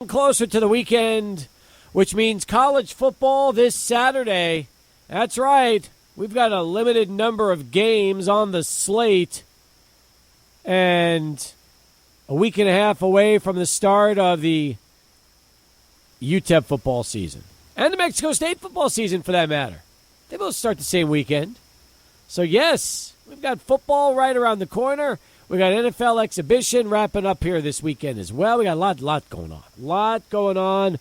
Closer to the weekend, which means college football this Saturday. That's right. We've got a limited number of games on the slate and a week and a half away from the start of the UTEP football season and the Mexico State football season, for that matter. They both start the same weekend. So, yes, we've got football right around the corner. We got NFL exhibition wrapping up here this weekend as well. We got a lot going on. A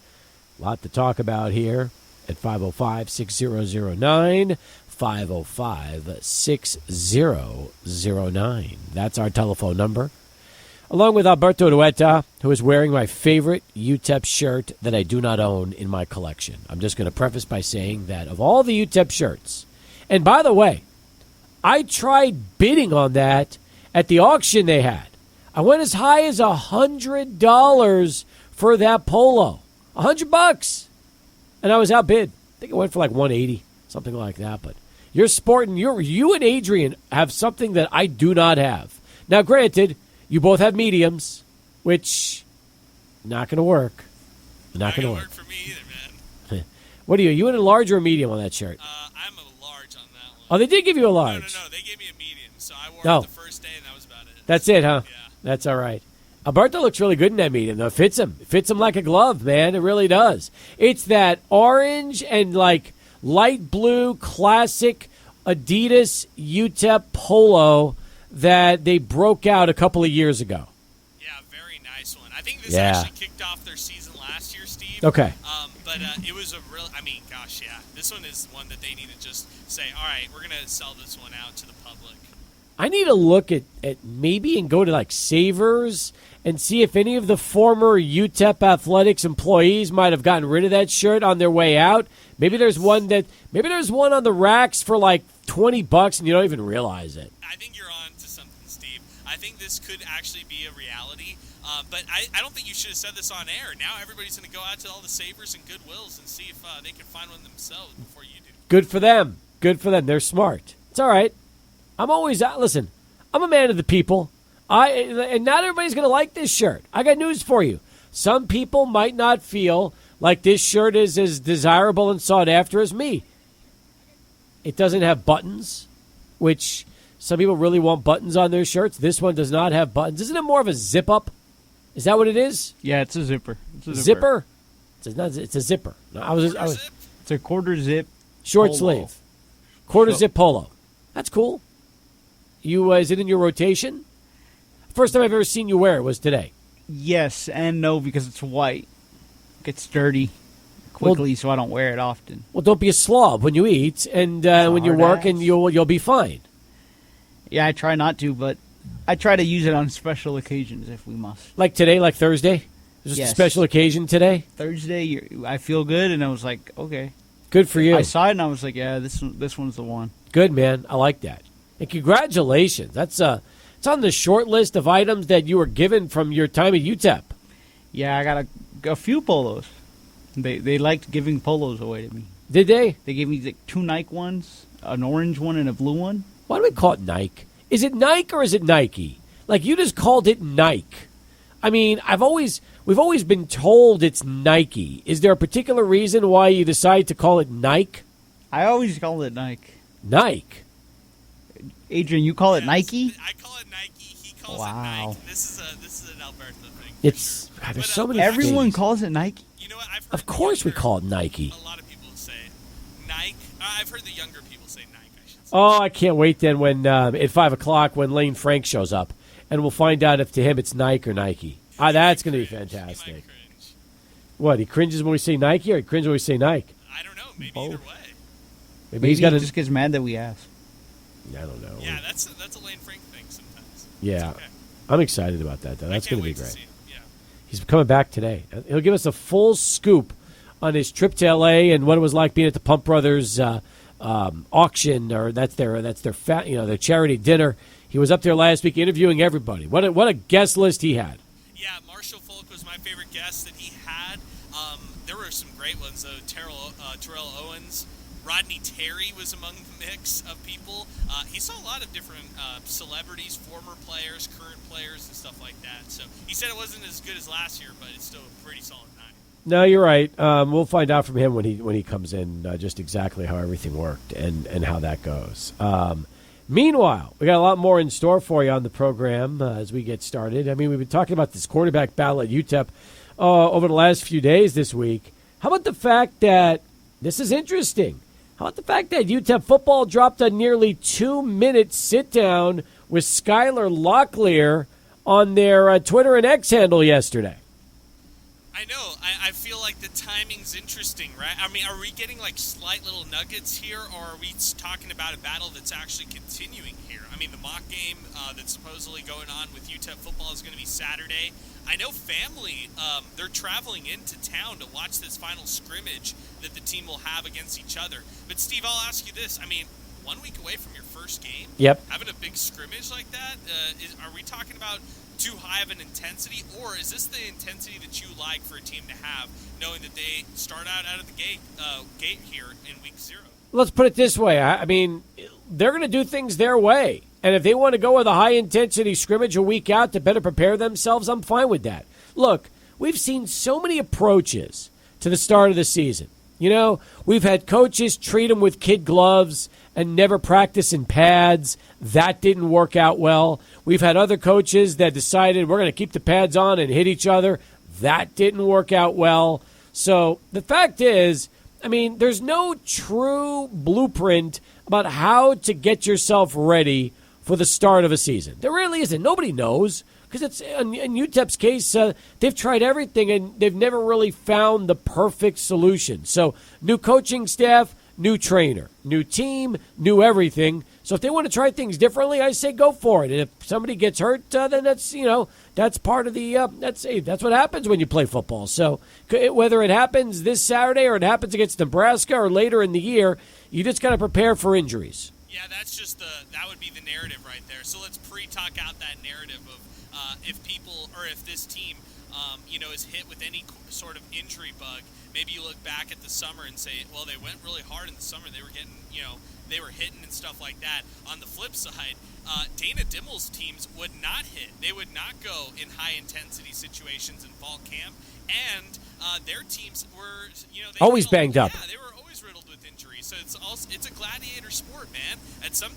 lot to talk about here at 505-6009, 505-6009. That's our telephone number. Along with Alberto Dueta, who is wearing my favorite UTEP shirt that I do not own in my collection. I'm just going to preface by saying that of all the UTEP shirts, and by the way, I tried bidding on that at the auction they had. I went as high as $100 for that polo. $100. And I was outbid. I think it went for like $180, something like that. But you're sporting, you and Adrian have something that I do not have. Now, granted, you both have mediums, which not going to work. Not going to work for me either, man. What are you? You in a large or a medium on that shirt? I'm a large on that one. Oh, they did give you a large. No. They gave me a medium, so I wore it the first day, and that was about it. That's it, huh? Yeah. That's all right. Alberto looks really good in that medium, though. It fits him like a glove, man. It really does. It's that orange and, like, light blue classic Adidas UTEP polo that they broke out a couple of years ago. Yeah, very nice one. I think this actually kicked off their season last year, Steve. Okay. But it was a real, this one is one that they need to just say, all right, we're going to sell this one out to the public. I need to look at maybe and go to like Savers and see if any of the former UTEP athletics employees might have gotten rid of that shirt on their way out. Maybe there's one on the racks for like $20 and you don't even realize it. I think you're on to something, Steve. I think this could actually be a reality. But I don't think you should have said this on air. Now everybody's going to go out to all the Savers and Goodwills and see if they can find one themselves before you do. Good for them. They're smart. It's all right. I'm always listen. I'm a man of the people. And not everybody's going to like this shirt. I got news for you. Some people might not feel like this shirt is as desirable and sought after as me. It doesn't have buttons, which some people really want buttons on their shirts. This one does not have buttons. Isn't it more of a zip up? Is that what it is? Yeah, it's a zipper. Zipper? It's a zipper. No, It's a quarter zip. Short polo. sleeve. Quarter zip polo. That's cool. Is it in your rotation? First time I've ever seen you wear it was today. Yes and no, because it's white. It gets dirty quickly, so I don't wear it often. Well, don't be a slob when you eat, and when you work, and you'll be fine. Yeah, I try not to, but I try to use it on special occasions if we must. Like today, like Thursday? Is this a special occasion today? Thursday, I feel good, and I was like, okay. Good for you. I saw it, and I was like, yeah, this one's the one. Good, man. I like that. And congratulations. That's it's on the short list of items that you were given from your time at UTEP. Yeah, I got a few polos. They liked giving polos away to me. Did they? They gave me like 2 Nike ones, an orange one and a blue one. Why do we call it Nike? Is it Nike or is it Nike? Like, you just called it Nike. I mean, we've always been told it's Nike. Is there a particular reason why you decide to call it Nike? I always call it Nike. Nike. Adrian, you call it Nike? I call it Nike. He calls it Nike. This is an Alberto thing. There's so many. Everyone things. calls it Nike. You know what? I've heard of course, we call it Nike. A lot of people say Nike. I've heard the younger people say Nike. I should say. Oh, I can't wait then when at 5:00 when Lane Frank shows up, and we'll find out if to him it's Nike or Nike. That's going to be fantastic. He might cringe. What, he cringes when we say Nike, or he cringes when we say Nike? I don't know. Maybe either way. Maybe he's got just gets mad that we ask. I don't know. Yeah, that's a Lane Frank thing sometimes. Yeah, okay. I'm excited about that, though. That's going to be great. Yeah. He's coming back today. He'll give us a full scoop on his trip to L.A. and what it was like being at the Pump Brothers auction, or that's their charity dinner. He was up there last week interviewing everybody. What a guest list he had. Yeah, Marshall Fulk was my favorite guest that he had. There were some great ones, though. Terrell Owens, Rodney Terry was among the mix of people. He saw a lot of different celebrities, former players, current players, and stuff like that. So he said it wasn't as good as last year, but it's still a pretty solid night. No, you're right. We'll find out from him when he comes in just exactly how everything worked and how that goes. Meanwhile, we got a lot more in store for you on the program as we get started. I mean, we've been talking about this quarterback battle at UTEP over the last few days this week. How about the fact that this is interesting? How about the fact that UTEP football dropped a nearly 2-minute sit-down with Skylar Locklear on their Twitter and X handle yesterday? I know. I feel like the timing's interesting, right? I mean, are we getting like slight little nuggets here, or are we talking about a battle that's actually continuing here? I mean, the mock game that's supposedly going on with UTEP football is going to be Saturday. I know family, they're traveling into town to watch this final scrimmage that the team will have against each other. But, Steve, I'll ask you this. I mean, 1 week away from your first game, having a big scrimmage like that, are we talking about too high of an intensity, or is this the intensity that you like for a team to have, knowing that they start out of the gate here in week 0? Let's put it this way. I mean, they're going to do things their way. And if they want to go with a high-intensity scrimmage a week out to better prepare themselves, I'm fine with that. Look, we've seen so many approaches to the start of the season. You know, we've had coaches treat them with kid gloves and never practice in pads. That didn't work out well. We've had other coaches that decided we're going to keep the pads on and hit each other. That didn't work out well. So the fact is, I mean, there's no true blueprint about how to get yourself ready for the start of a season. There really isn't. Nobody knows. Because it's in UTEP's case, they've tried everything and they've never really found the perfect solution. So new coaching staff, new trainer, new team, new everything. So if they want to try things differently, I say go for it. And if somebody gets hurt, then that's that's part of the that's what happens when you play football. So whether it happens this Saturday or it happens against Nebraska or later in the year, you just got to prepare for injuries. Yeah, that's just that would be the narrative right there. So let's pre-talk out that narrative of if people or if this team, is hit with any sort of injury bug. Maybe you look back at the summer and say, well, they went really hard in the summer. They were getting, they were hitting and stuff like that. On the flip side, Dana Dimmel's teams would not hit. They would not go in high-intensity situations in fall camp. And their teams were, they always banged up. Yeah, they were always riddled with injuries. So it's a gladiator sport, man. At some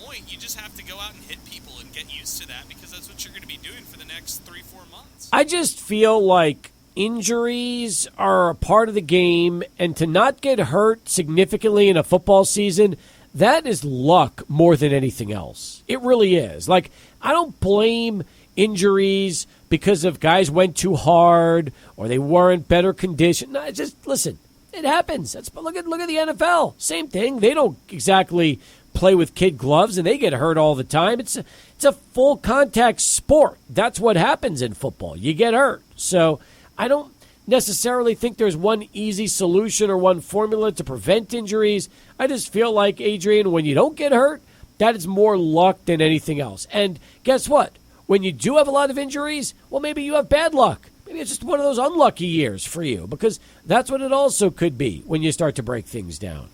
point, you just have to go out and hit people and get used to that because that's what you're going to be doing for the next 3-4 months. I just feel like injuries are a part of the game, and to not get hurt significantly in a football season, that is luck more than anything else. It really is. Like, I don't blame injuries because of guys went too hard or they weren't better conditioned. No, just listen, it happens. Look at the NFL. Same thing. They don't exactly play with kid gloves and they get hurt all the time. It's a full contact sport. That's what happens in football. You get hurt. So I don't necessarily think there's one easy solution or one formula to prevent injuries. I just feel like, Adrian, when you don't get hurt, that is more luck than anything else. And guess what? When you do have a lot of injuries, well, maybe you have bad luck. Maybe it's just one of those unlucky years for you, because that's what it also could be when you start to break things down.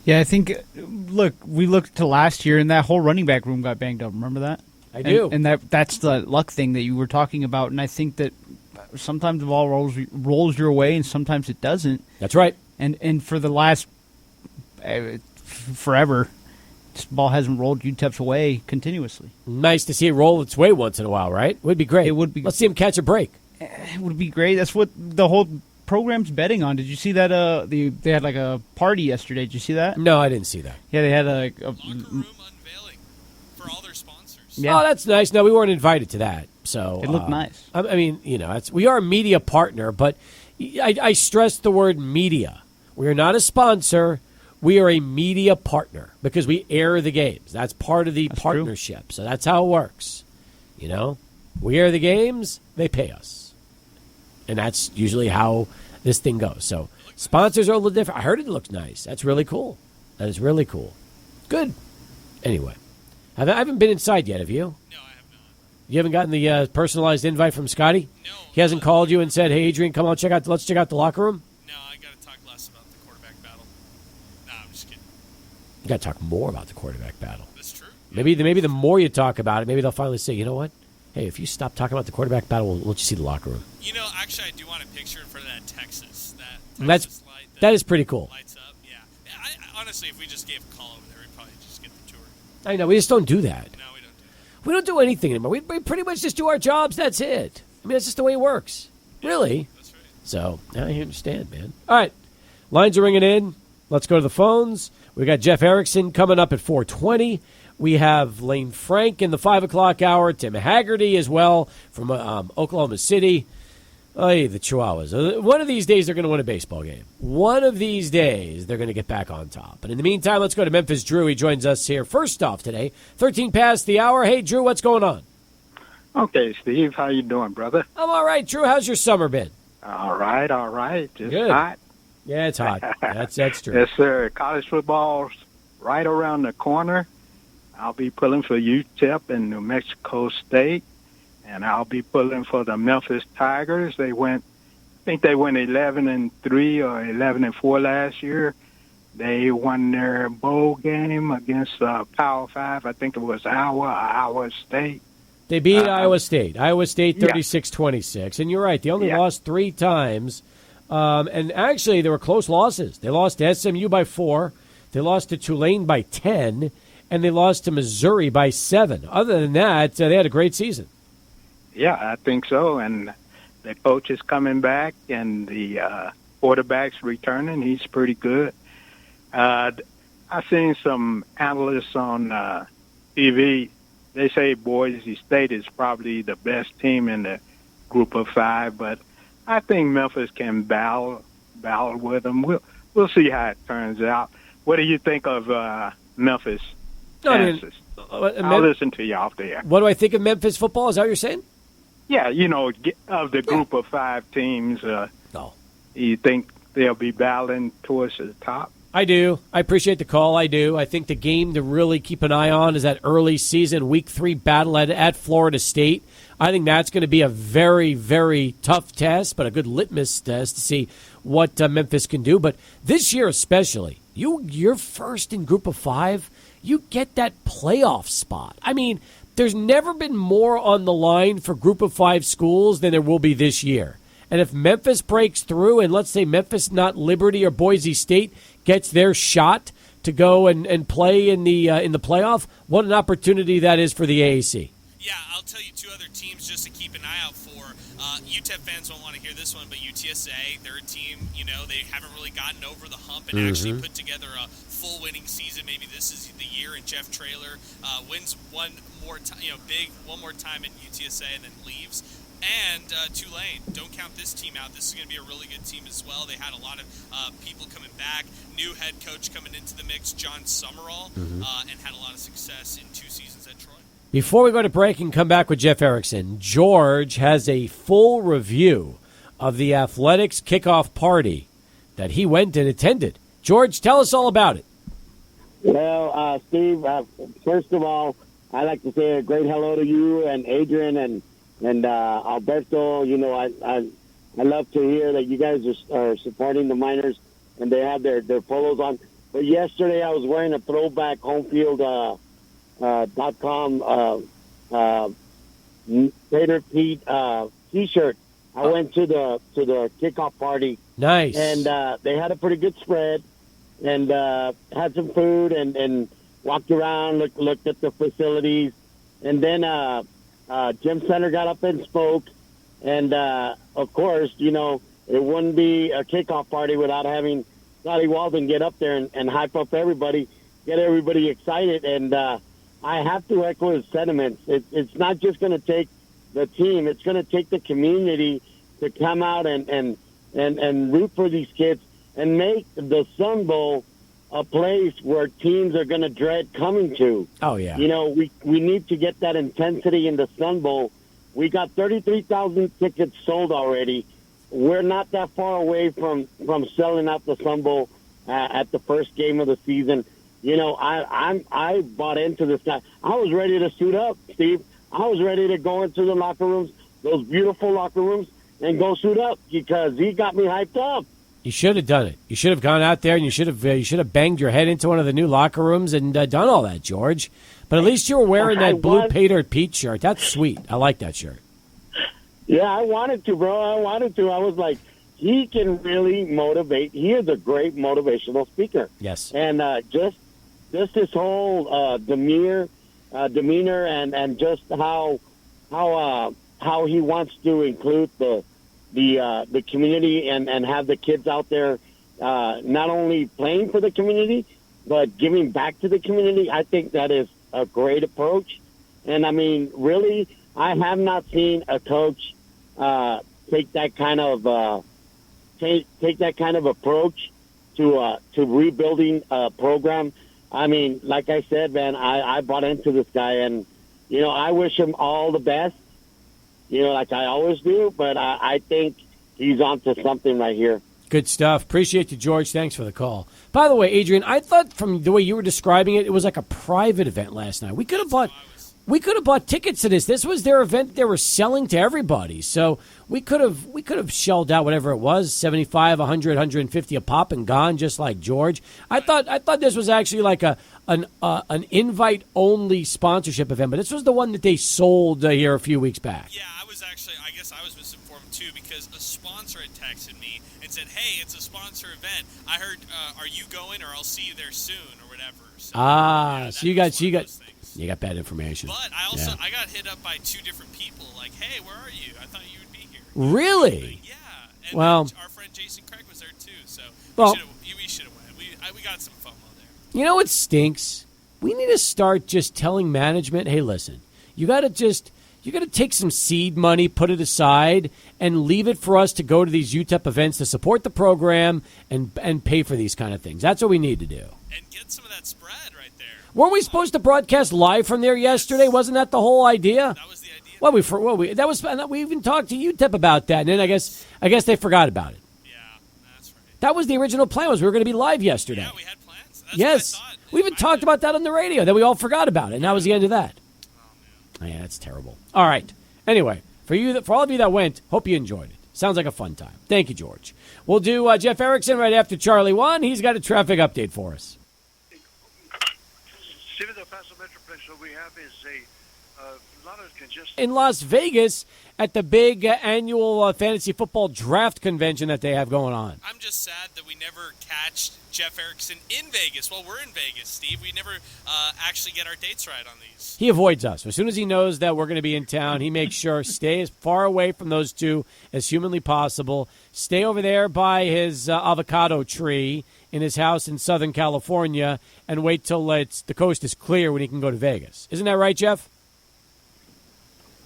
Yeah, I think, look, we looked to last year, and that whole running back room got banged up. Remember that? I do. And that's the luck thing that you were talking about, and I think that sometimes the ball rolls your way, and sometimes it doesn't. That's right. And for the last forever, this ball hasn't rolled UTEP's way continuously. Nice to see it roll its way once in a while, right? Would be great. It would be. Let's see him catch a break. It would be great. That's what the whole program's betting on. Did you see that? They had like a party yesterday. Did you see that? No, I didn't see that. Yeah, they had locker room unveiling for all their sponsors. Yeah. Oh, that's nice. No, we weren't invited to that, so it looked nice. I mean, we are a media partner, but I stress the word media. We are not a sponsor. We are a media partner because we air the games. That's part of the partnership. True. So that's how it works. We air the games, they pay us. And that's usually how this thing goes. So sponsors are a little different. I heard it looks nice. That's really cool. That is really cool. Good. Anyway, I haven't been inside yet, have you? No, I have not. You haven't gotten the personalized invite from Scotty? No. He hasn't called you and said, hey, Adrian, come on, let's check out the locker room? No, I got to talk less about the You got to talk more about the quarterback battle. That's true. Maybe the more you talk about it, maybe they'll finally say, you know what? Hey, if you stop talking about the quarterback battle, we'll let you see the locker room. Actually, I do want a picture in front of that Texas. That's light that is pretty cool. Lights up, yeah. I honestly, if we just gave a call over there, we'd probably just get the tour. I know, we just don't do that. No, we don't do that. We don't do anything anymore. We pretty much just do our jobs, that's it. I mean, that's just the way it works. Yeah, really. That's right. So, I understand, man. All right, lines are ringing in. Let's go to the phones. We got Jeff Erickson coming up at 4:20. We have Lane Frank in the 5 o'clock hour. Tim Haggerty as well from Oklahoma City. Hey, the Chihuahuas. One of these days they're going to win a baseball game. One of these days they're going to get back on top. But in the meantime, let's go to Memphis Drew. He joins us here first off today. 13 past the hour. Hey, Drew, what's going on? Okay, Steve. How you doing, brother? I'm all right, Drew. How's your summer been? All right. Just Good. hot. Yeah, it's hot. That's true. Yes, sir. College football's right around the corner. I'll be pulling for UTEP in New Mexico State, and I'll be pulling for the Memphis Tigers. I think they went 11-3 or 11-4 last year. They won their bowl game against Power 5. I think it was Iowa State. They beat Iowa State. Iowa State 36-26. And you're right. They only lost 3 times. And actually, there were close losses. They lost to SMU by 4. They lost to Tulane by 10. And they lost to Missouri by 7. Other than that, they had a great season. Yeah, I think so. And the coach is coming back, and the quarterback's returning. He's pretty good. I've seen some analysts on TV. They say Boise State is probably the best team in the group of 5, but I think Memphis can battle with them. We'll see how it turns out. What do you think of Memphis? I'll listen to you off there. What do I think of Memphis football? Is that what you're saying? Yeah, of the group of 5 teams, No. you think they'll be battling towards the top? I do. I appreciate the call. I do. I think the game to really keep an eye on is that early season Week 3 battle at Florida State. I think that's going to be a very, very tough test, but a good litmus test to see what Memphis can do. But this year especially, you're first in group of 5. You get that playoff spot. I mean, there's never been more on the line for group of 5 schools than there will be this year. And if Memphis breaks through, and let's say Memphis, not Liberty or Boise State, gets their shot to go and play in the playoff, what an opportunity that is for the AAC. Yeah, I'll tell you 2 other teams just to keep an eye out for. UTEP fans won't want to hear this one, but UTSA, they're a team, they haven't really gotten over the hump and actually put together a full winning season. Maybe this is the year, and Jeff Traylor wins one more time, big one more time at UTSA and then leaves. And Tulane, don't count this team out. This is going to be a really good team as well. They had a lot of people coming back. New head coach coming into the mix, John Summerall, and had a lot of success in 2 seasons at Troy. Before we go to break and come back with Jeff Erickson, George has a full review of the athletics kickoff party that he went and attended. George, tell us all about it. Well, Steve, first of all, I'd like to say a great hello to you and Adrian and Alberto. I love to hear that you guys are supporting the Miners, and they have their polos on. But yesterday I was wearing a throwback homefield .com Tater Pete T-shirt. I went to the kickoff party. Nice. And they had a pretty good spread, and had some food and walked around, looked at the facilities, and then Jim Center got up and spoke, and of course, it wouldn't be a kickoff party without having Scotty Walden get up there and hype up everybody, get everybody excited, and I have to echo his sentiments. It's not just going to take the team; it's going to take the community to come out and root for these kids and make the Sun Bowl a place where teams are going to dread coming to. Oh, yeah. We need to get that intensity in the Sun Bowl. We got 33,000 tickets sold already. We're not that far away from selling out the Sun Bowl at the first game of the season. I bought into this guy. I was ready to suit up, Steve. I was ready to go into the locker rooms, those beautiful locker rooms, and go suit up because he got me hyped up. You should have done it. You should have gone out there and you should have banged your head into one of the new locker rooms and done all that, George. But at least you were wearing that blue Pater Pete shirt. That's sweet. I like that shirt. Yeah, I wanted to, bro. I wanted to. I was like, he can really motivate. He is a great motivational speaker. Yes. And just his whole demeanor, and just how he wants to include the community and have the kids out there not only playing for the community but giving back to the community. I think that is a great approach. And I mean, really, I have not seen a coach take that kind of approach to rebuilding a program. I mean, like I said, man, I bought into this guy, and I wish him all the best. Like I always do, but I think he's onto something right here. Good stuff. Appreciate you, George. Thanks for the call. By the way, Adrian, I thought from the way you were describing it, it was like a private event last night. We could have bought tickets to this. This was their event they were selling to everybody. So we could have shelled out whatever it was, 75, 100, 150 a pop and gone, just like George. I thought this was actually like an invite only sponsorship event, but this was the one that they sold here a few weeks back. Yeah, I guess I was misinformed too, because a sponsor had texted me and said, "Hey, it's a sponsor event. I heard, are you going, or I'll see you there soon, or whatever." So, so you got bad information. But I got hit up by two different people, like, "Hey, where are you? I thought you would be here." Really? Yeah. And well, our friend Jason Craig was there too, so we should have went. We got some FOMO there. You know what stinks? We need to start just telling management, "Hey, listen, you got to take some seed money, put it aside, and leave it for us to go to these UTEP events to support the program and pay for these kind of things." That's what we need to do. And get some of that spread right there. Weren't we supposed to broadcast live from there yesterday? Wasn't that the whole idea? That was the idea. We even talked to UTEP about that, and then I guess they forgot about it. Yeah, that's right. That was the original plan. Was we were going to be live yesterday. Yeah, we had plans. That's yes, what I thought. we even talked about that on the radio. Then we all forgot about it, and that was the end of that. Oh, yeah, that's terrible. All right. Anyway, for all of you that went, hope you enjoyed it. Sounds like a fun time. Thank you, George. We'll do Jeff Erickson right after Charlie 1. He's got a traffic update for us. Stephen, the Paso Metroplex, what we have is a lot of congestion. In Las Vegas at the big annual fantasy football draft convention that they have going on. I'm just sad that we never catch Jeff Erickson in Vegas. Well, we're in Vegas, Steve. We never actually get our dates right on these. He avoids us. As soon as he knows that we're going to be in town, he makes sure stay as far away from those two as humanly possible. Stay over there by his avocado tree in his house in Southern California and wait till the coast is clear when he can go to Vegas. Isn't that right, Jeff?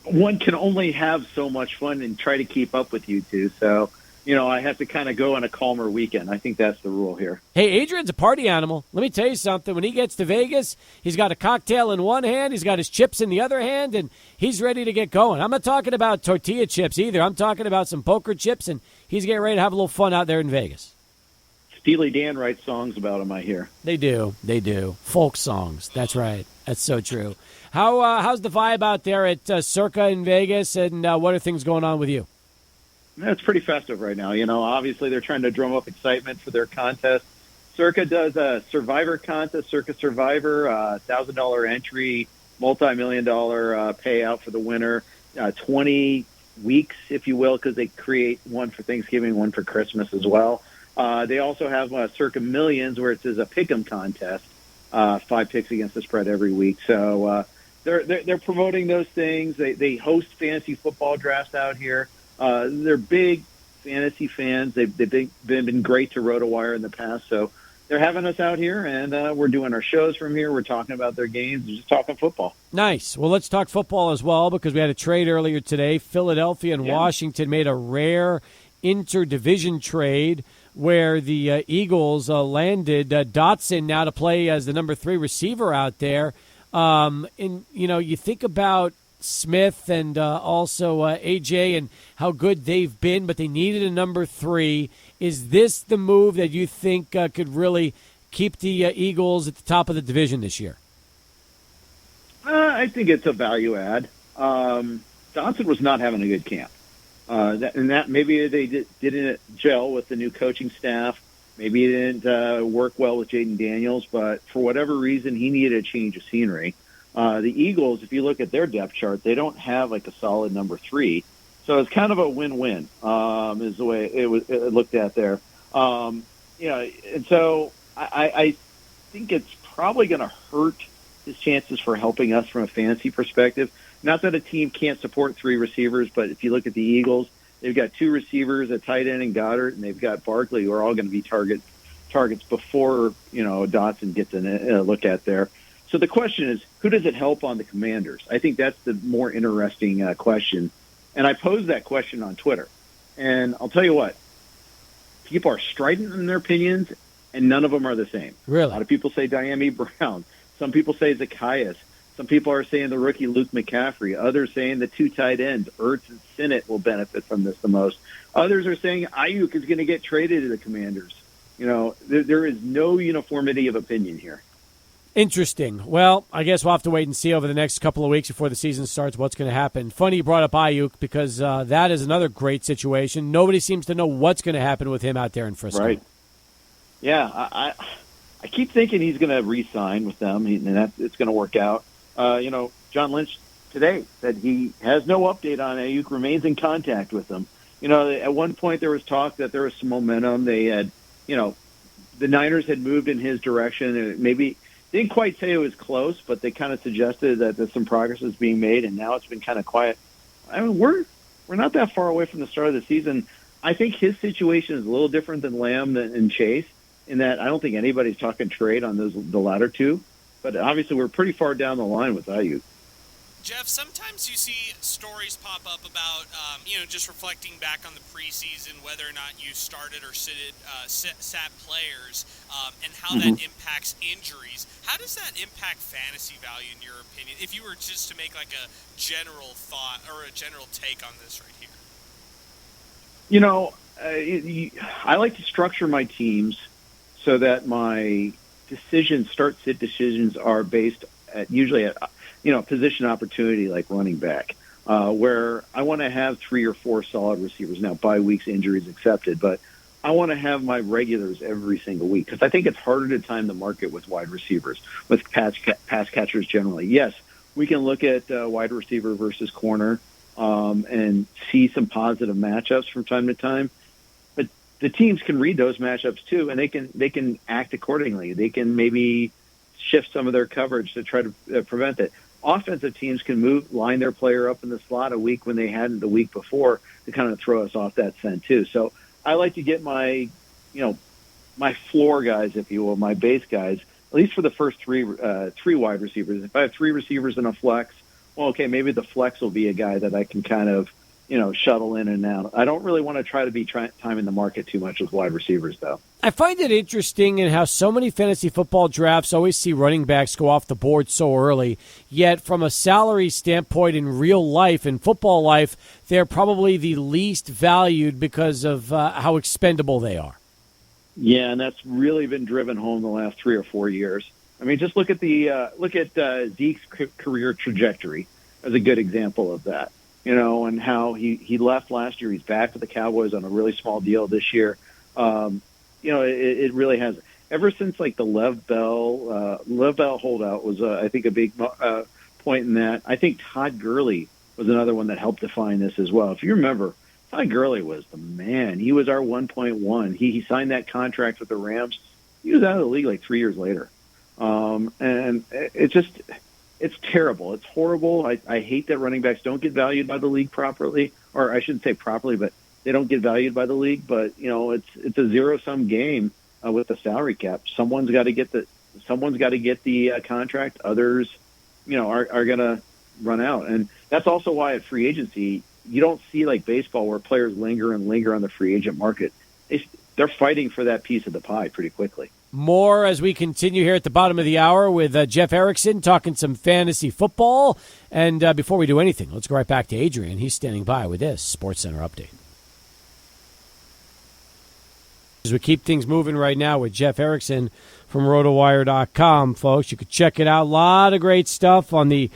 One can only have so much fun and try to keep up with you two. So, I have to kind of go on a calmer weekend. I think that's the rule here. Hey, Adrian's a party animal. Let me tell you something. When he gets to Vegas, he's got a cocktail in one hand, he's got his chips in the other hand, and he's ready to get going. I'm not talking about tortilla chips either. I'm talking about some poker chips, and he's getting ready to have a little fun out there in Vegas. Steely Dan writes songs about him, I hear. They do. Folk songs. That's right. That's so true. How's the vibe out there at Circa in Vegas, and what are things going on with you? It's pretty festive right now. Obviously they're trying to drum up excitement for their contest. Circa does a Survivor contest, Circa Survivor, $1,000 entry, multi-million-dollar payout for the winner, 20 weeks, if you will, because they create one for Thanksgiving, one for Christmas as well. They also have Circa Millions, where it's a pick'em contest, 5 picks against the spread every week. So they're promoting those things. They host fantasy football drafts out here. They're big fantasy fans. They've been great to Rotowire in the past. So they're having us out here, and we're doing our shows from here. We're talking about their games. We're just talking football. Nice. Well, let's talk football as well, because we had a trade earlier today. Philadelphia and Washington made a rare interdivision trade where the Eagles landed Dotson now to play as the number 3 receiver out there. And, you think about Smith and also AJ and how good they've been, but they needed a number 3. Is this the move that you think could really keep the Eagles at the top of the division this year? I think it's a value add. Dotson was not having a good camp. That maybe they didn't gel with the new coaching staff. Maybe it didn't work well with Jaden Daniels, but for whatever reason, he needed a change of scenery. The Eagles, if you look at their depth chart, they don't have like a solid number 3. So it's kind of a win-win, is the way it looked at there. And so I think it's probably going to hurt his chances for helping us from a fantasy perspective. Not that a team can't support 3 receivers, but if you look at the Eagles, they've got 2 receivers, a tight end and Goddard, and they've got Barkley, who are all going to be targets before Dotson gets a look at there. So the question is, who does it help on the Commanders? I think that's the more interesting question. And I posed that question on Twitter. And I'll tell you what, people are strident in their opinions, and none of them are the same. Really? A lot of people say Diami Brown. Some people say Zacchaeus. Some people are saying the rookie Luke McCaffrey. Others saying the 2 tight ends, Ertz and Sinnott, will benefit from this the most. Others are saying Ayuk is going to get traded to the Commanders. There is no uniformity of opinion here. Interesting. Well, I guess we'll have to wait and see over the next couple of weeks before the season starts what's going to happen. Funny you brought up Ayuk because that is another great situation. Nobody seems to know what's going to happen with him out there in Frisco. Right. Yeah, I keep thinking he's going to re-sign with them, and it's going to work out. John Lynch today said he has no update on Ayuk, remains in contact with them. At one point there was talk that there was some momentum. They had, the Niners had moved in his direction, and maybe didn't quite say it was close, but they kind of suggested that there's some progress is being made, and now it's been kind of quiet. I mean, we're not that far away from the start of the season. I think his situation is a little different than Lamb and Chase in that I don't think anybody's talking trade on the latter 2. But obviously we're pretty far down the line with Ayuk. Jeff, sometimes you see stories pop up about, just reflecting back on the preseason, whether or not you started or sat players, and how that impacts injuries. How does that impact fantasy value, in your opinion, if you were just to make like a general thought or a general take on this right here? I like to structure my teams so that my start-sit decisions are based usually at position opportunity like running back, where I want to have 3 or 4 solid receivers. Now, bye weeks, injuries accepted, but I want to have my regulars every single week because I think it's harder to time the market with wide receivers, with pass catchers generally. Yes, we can look at wide receiver versus corner and see some positive matchups from time to time, but the teams can read those matchups too, and they can act accordingly. They can maybe shift some of their coverage to try to prevent it. Offensive teams can line their player up in the slot a week when they hadn't the week before to kind of throw us off that scent too. So I like to get my floor guys, if you will, my base guys, at least for the first 3 wide receivers. If I have 3 receivers in a flex, well, okay, maybe the flex will be a guy that I can kind of, shuttle in and out. I don't really want to try to be timing the market too much with wide receivers, though. I find it interesting in how so many fantasy football drafts always see running backs go off the board so early, yet from a salary standpoint in real life, in football life, they're probably the least valued because of how expendable they are. Yeah, and that's really been driven home the last 3 or 4 years. I mean, just look at Zeke's career trajectory as a good example of that. And how he left last year. He's back with the Cowboys on a really small deal this year. It really has. Ever since like the Lev Bell holdout was, I think, a big point in that. I think Todd Gurley was another one that helped define this as well. If you remember, Todd Gurley was the man. He was our 1.1. He signed that contract with the Rams. He was out of the league like 3 years later. And it's terrible. It's horrible. I hate that running backs don't get valued by the league properly, or I shouldn't say properly, but they don't get valued by the league. But it's a zero-sum game with the salary cap. Someone's got to get the contract. Others, are going to run out, and that's also why at free agency you don't see like baseball where players linger and linger on the free agent market. They're fighting for that piece of the pie pretty quickly. More as we continue here at the bottom of the hour with Jeff Erickson talking some fantasy football. And before we do anything, let's go right back to Adrian. He's standing by with this SportsCenter update. As we keep things moving right now with Jeff Erickson from Rotowire.com, folks. You could check it out. A lot of great stuff on the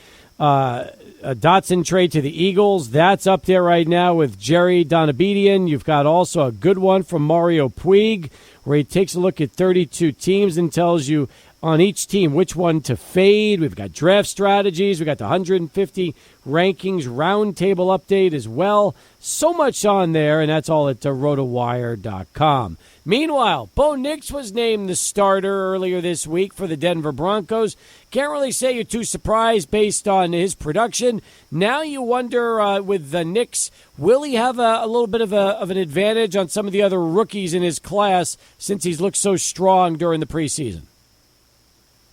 Dotson trade to the Eagles. That's up there right now with Jerry Donabedian. You've got also a good one from Mario Puig, where he takes a look at 32 teams and tells you on each team which one to fade. We've got draft strategies. We've got the 150 rankings roundtable update as well. So much on there, and that's all at rotowire.com. Meanwhile, Bo Nix was named the starter earlier this week for the Denver Broncos. Can't really say you're too surprised based on his production. Now you wonder with the Nix, will he have a little bit of an advantage on some of the other rookies in his class since he's looked so strong during the preseason?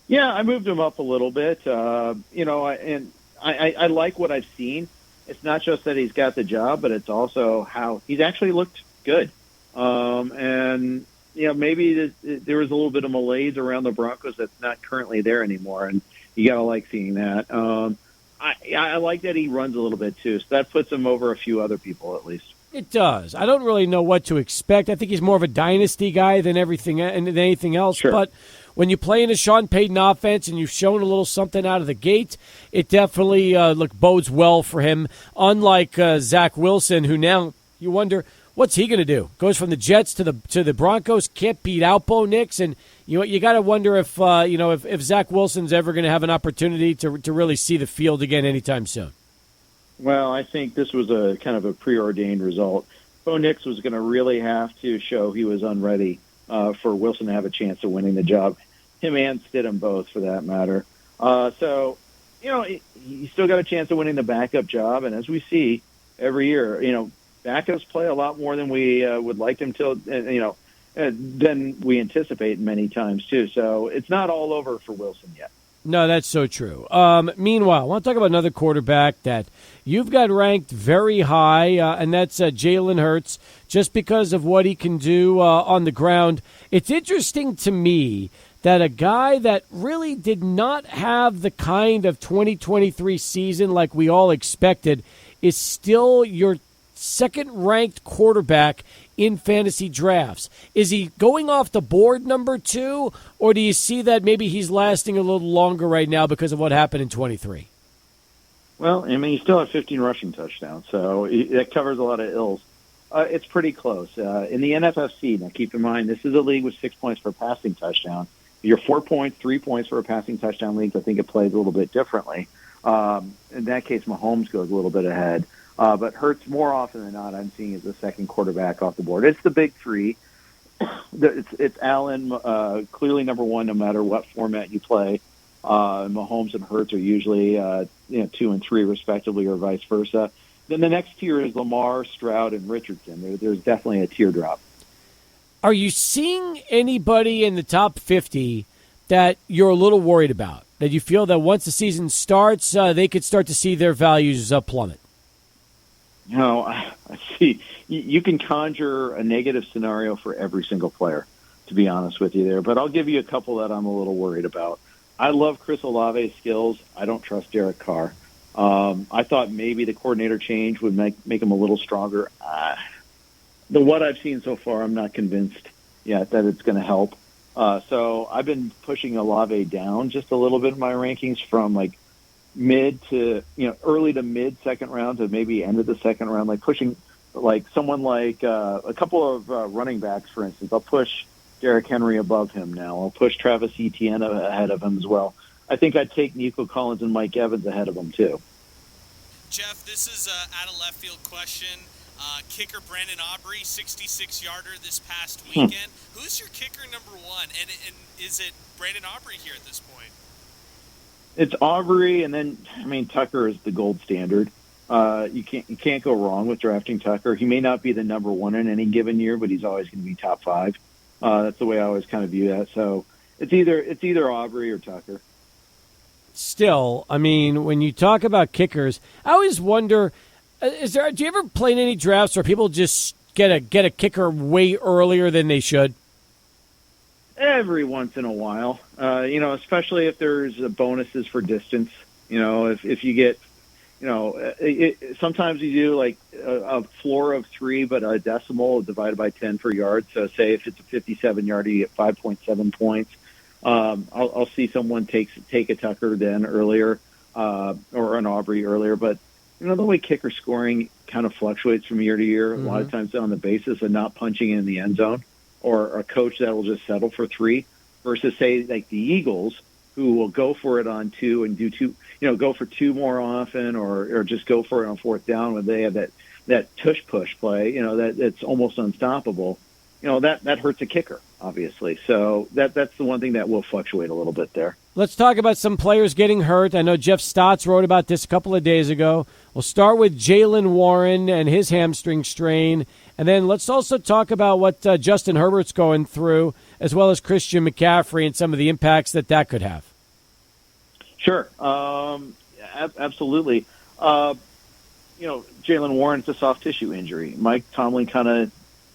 Yeah, I moved him up a little bit. I like what I've seen. It's not just that he's got the job, but it's also how he's actually looked good. Maybe there was a little bit of malaise around the Broncos that's not currently there anymore, and you got to like seeing that. I like that he runs a little bit too, so that puts him over a few other people at least. It does. I don't really know what to expect. I think he's more of a dynasty guy than anything else. Sure. But when you play in a Sean Payton offense and you've shown a little something out of the gate, it definitely bodes well for him. Unlike Zach Wilson, who now you wonder what's he going to do. Goes from the Jets to the Broncos, can't beat out Bo Nix, and you got to wonder if Zach Wilson's ever going to have an opportunity to really see the field again anytime soon. Well, I think this was a kind of a preordained result. Bo Nix was going to really have to show he was unready for Wilson to have a chance of winning the job. Him and Stidham both, for that matter. He's still got a chance of winning the backup job. And as we see every year, backups play a lot more than we would like them to, than we anticipate many times too. So it's not all over for Wilson yet. No, that's so true. Meanwhile, I want to talk about another quarterback that you've got ranked very high, and that's Jalen Hurts, just because of what he can do on the ground. It's interesting to me that a guy that really did not have the kind of 2023 season like we all expected is still your second-ranked quarterback in fantasy drafts. Is he going off the board number 2, or do you see that maybe he's lasting a little longer right now because of what happened in 23? Well, he still had 15 rushing touchdowns, so that covers a lot of ills. It's pretty close. In the NFFC, now keep in mind, this is a league with 6 points for a passing touchdown. Your 4 points, 3 points for a passing touchdown leagues, I think it plays a little bit differently. In that case, Mahomes goes a little bit ahead. But Hurts, more often than not, I'm seeing as the second quarterback off the board. It's the big three. It's Allen, clearly number one, no matter what format you play. Mahomes and Hurts are usually 2 and 3 respectively, or vice versa. Then the next tier is Lamar, Stroud, and Richardson. There's definitely a teardrop. Are you seeing anybody in the top 50 that you're a little worried about, that you feel that once the season starts, they could start to see their values plummet? I see. You can conjure a negative scenario for every single player, to be honest with you there. But I'll give you a couple that I'm a little worried about. I love Chris Olave's skills. I don't trust Derek Carr. I thought maybe the coordinator change would make him a little stronger. What I've seen so far, I'm not convinced yet that it's going to help. So I've been pushing Olave down just a little bit in my rankings from mid to early to mid second round to maybe end of the second round, pushing someone a couple of running backs, for instance. I'll push Derrick Henry above him now. I'll push Travis Etienne ahead of him as well. I think I'd take Nico Collins and Mike Evans ahead of him too. Jeff, this is out of left field question. Kicker Brandon Aubrey, 66-yarder this past weekend. Who's your kicker number 1? And is it Brandon Aubrey here at this point? It's Aubrey, and then Tucker is the gold standard. You can't go wrong with drafting Tucker. He may not be the number 1 in any given year, but he's always going to be top 5. That's the way I always kind of view that. So it's either Aubrey or Tucker. Still, when you talk about kickers, I always wonder: do you ever play in any drafts where people just get a kicker way earlier than they should? Every once in a while, especially if there's bonuses for distance. If you get, sometimes you do a floor of 3, but a decimal divided by 10 per yard. So say if it's a 57-yarder, you get 5.7 points. I'll see someone take a Tucker then earlier. or on Aubrey earlier, but the way kicker scoring kind of fluctuates from year to year, a lot of times on the basis of not punching in the end zone, or a coach that will just settle for 3, versus say like the Eagles, who will go for it on 2 and do 2, go for 2 more often, or just go for it on 4th down when they have that tush push play, that's almost unstoppable. That hurts a kicker, obviously. So that's the one thing that will fluctuate a little bit there. Let's talk about some players getting hurt. I know Jeff Stotts wrote about this a couple of days ago. We'll start with Jaylen Warren and his hamstring strain. And then let's also talk about what Justin Herbert's going through, as well as Christian McCaffrey and some of the impacts that could have. Sure. Absolutely. Jaylen Warren, it's a soft tissue injury. Mike Tomlin kind of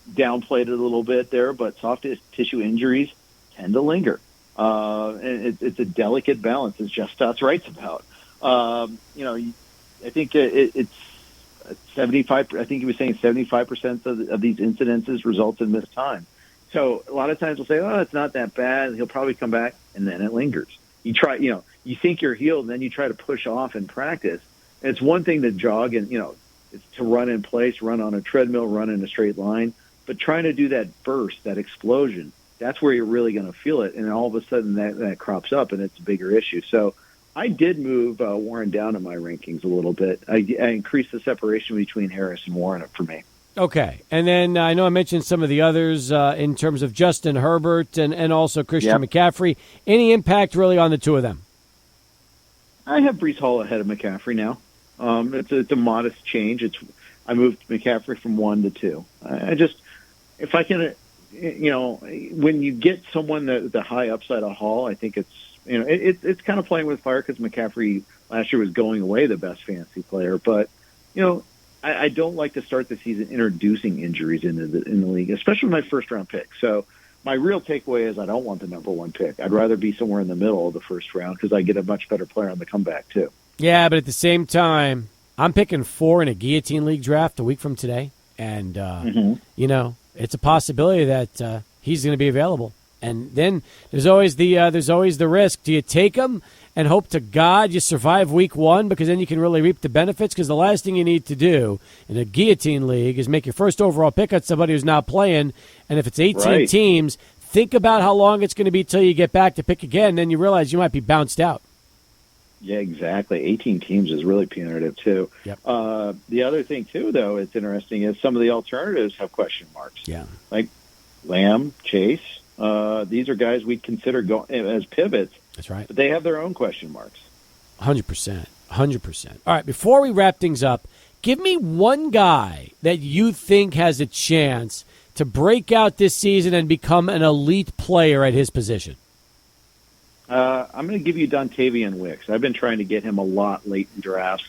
downplayed it a little bit there, but soft tissue injuries tend to linger. And it's a delicate balance, as Jeff Stotts writes about. I think it's 75. I think he was saying 75% of these incidences result in missed time. So a lot of times we'll say, "Oh, it's not that bad. He'll probably come back," and then it lingers. You try, you think you're healed, and then you try to push off in practice. And it's one thing to jog and it's to run in place, run on a treadmill, run in a straight line, but trying to do that burst, that explosion, that's where you're really going to feel it. And all of a sudden that crops up, and it's a bigger issue. So I did move Warren down in my rankings a little bit. I increased the separation between Harris and Warren for me. Okay. And then I know I mentioned some of the others in terms of Justin Herbert and also Christian McCaffrey. Any impact really on the two of them? I have Breece Hall ahead of McCaffrey now. It's a modest change. I moved McCaffrey from 1 to 2. If I can, when you get someone the high upside of Hall, I think it's kind of playing with fire, because McCaffrey last year was going away the best fantasy player. But I don't like to start the season introducing injuries in the league, especially my first round pick. So my real takeaway is I don't want the number 1 pick. I'd rather be somewhere in the middle of the first round, because I get a much better player on the comeback too. Yeah, but at the same time, I'm picking 4 in a guillotine league draft a week from today, and it's a possibility that he's going to be available. And then there's always the risk. Do you take him and hope to God you survive week 1, because then you can really reap the benefits? Because the last thing you need to do in a guillotine league is make your first overall pick on somebody who's not playing. And if it's 18 teams, think about how long it's going to be till you get back to pick again. Then you realize you might be bounced out. Yeah, exactly. 18 teams is really punitive, too. Yep. The other thing, too, though, it's interesting, is some of the alternatives have question marks. Yeah. Like Lamb, Chase. These are guys we'd consider as pivots. That's right. But they have their own question marks. 100%. 100%. All right, before we wrap things up, give me one guy that you think has a chance to break out this season and become an elite player at his position. I'm going to give you Dontavian Wicks. I've been trying to get him a lot late in drafts.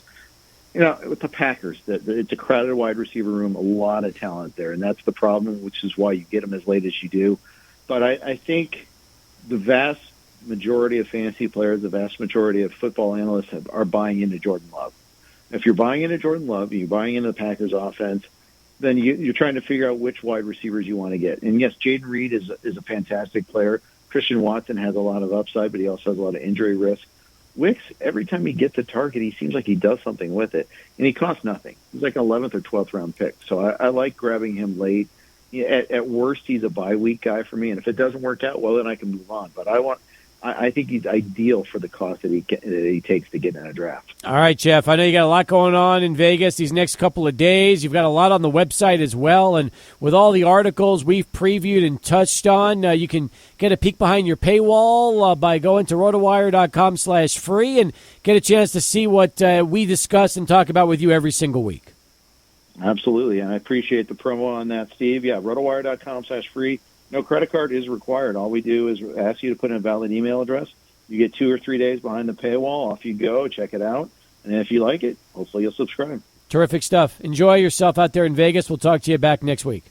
With the Packers, it's a crowded wide receiver room, a lot of talent there, and that's the problem, which is why you get him as late as you do. But I think the vast majority of fantasy players, the vast majority of football analysts are buying into Jordan Love. If you're buying into Jordan Love, you're buying into the Packers offense, then you're trying to figure out which wide receivers you want to get. And yes, Jaden Reed is a fantastic player. Christian Watson has a lot of upside, but he also has a lot of injury risk. Wicks, every time he gets a target, he seems like he does something with it, and he costs nothing. He's like an 11th or 12th round pick. So I like grabbing him late. At worst, he's a bye week guy for me, and if it doesn't work out, well, then I can move on. But I think he's ideal for the cost that he takes to get in a draft. All right, Jeff, I know you got a lot going on in Vegas these next couple of days. You've got a lot on the website as well, and with all the articles we've previewed and touched on, you can get a peek behind your paywall by going to rotowire.com/free and get a chance to see what we discuss and talk about with you every single week. Absolutely, and I appreciate the promo on that, Steve. Yeah, rotowire.com/free. No credit card is required. All we do is ask you to put in a valid email address. You get 2 or 3 days behind the paywall. Off you go. Check it out. And if you like it, hopefully you'll subscribe. Terrific stuff. Enjoy yourself out there in Vegas. We'll talk to you back next week.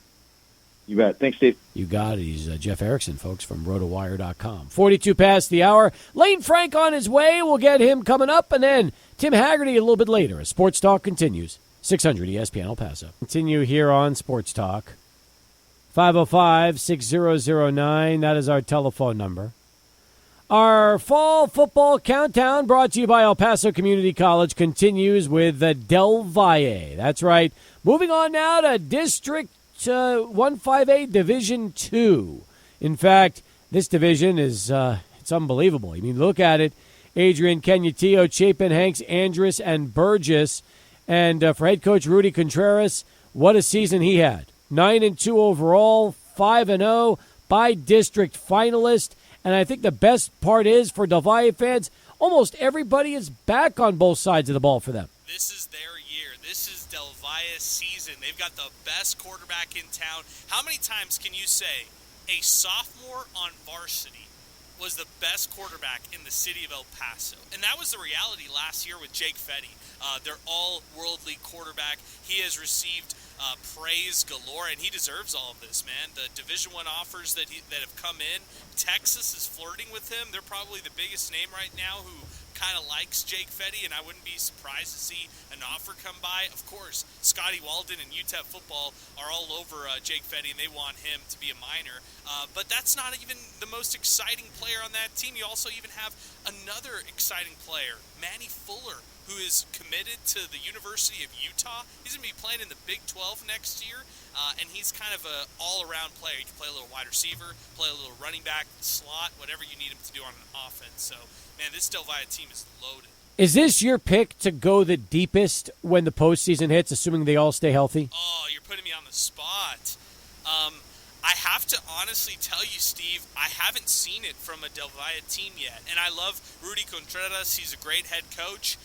You bet. Thanks, Steve. You got it. He's Jeff Erickson, folks, from Rotowire.com. 42 past the hour. Lane Frank on his way. We'll get him coming up. And then Tim Haggerty a little bit later as Sports Talk continues. 600 ESPN El Paso. Continue here on Sports Talk. 505-6009, that is our telephone number. Our fall football countdown, brought to you by El Paso Community College, continues with Del Valle. That's right. Moving on now to District 158 Division 2. In fact, this division is it's unbelievable. I mean, look at it. Adrian, Kenyatillo, Chapin, Hanks, Andrus, and Burgess. And for head coach Rudy Contreras, what a season he had. 9-2 overall, 5-0, by district finalist. And I think the best part is, for Del Valle fans, almost everybody is back on both sides of the ball for them. This is their year. This is Del Valle's season. They've got the best quarterback in town. How many times can you say a sophomore on varsity was the best quarterback in the city of El Paso? And that was the reality last year with Jake Fetty. They're all worldly quarterback. He has received praise galore, and he deserves all of this, man. The Division I offers that have come in, Texas is flirting with him. They're probably the biggest name right now who kind of likes Jake Fetty, and I wouldn't be surprised to see an offer come by. Of course, Scotty Walden and UTEP football are all over Jake Fetty, and they want him to be a minor. But that's not even the most exciting player on that team. You also even have another exciting player, Manny Fuller, who is committed to the University of Utah. He's going to be playing in the Big 12 next year, and he's kind of an all-around player. He can play a little wide receiver, play a little running back, slot, whatever you need him to do on an offense. So, man, this Del Valle team is loaded. Is this your pick to go the deepest when the postseason hits, assuming they all stay healthy? Oh, you're putting me on the spot. I have to honestly tell you, Steve, I haven't seen it from a Del Valle team yet. And I love Rudy Contreras. He's a great head coach.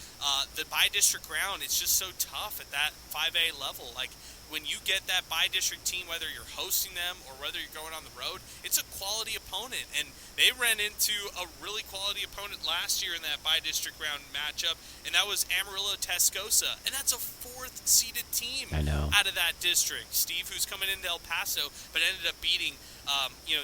The bi-district round, it's just so tough at that 5A level. Like, when you get that bi-district team, whether you're hosting them or whether you're going on the road, it's a quality opponent. And they ran into a really quality opponent last year in that bi-district round matchup, and that was Amarillo-Tascosa. And that's a fourth-seeded team out of that district. Steve, who's coming into El Paso, but ended up beating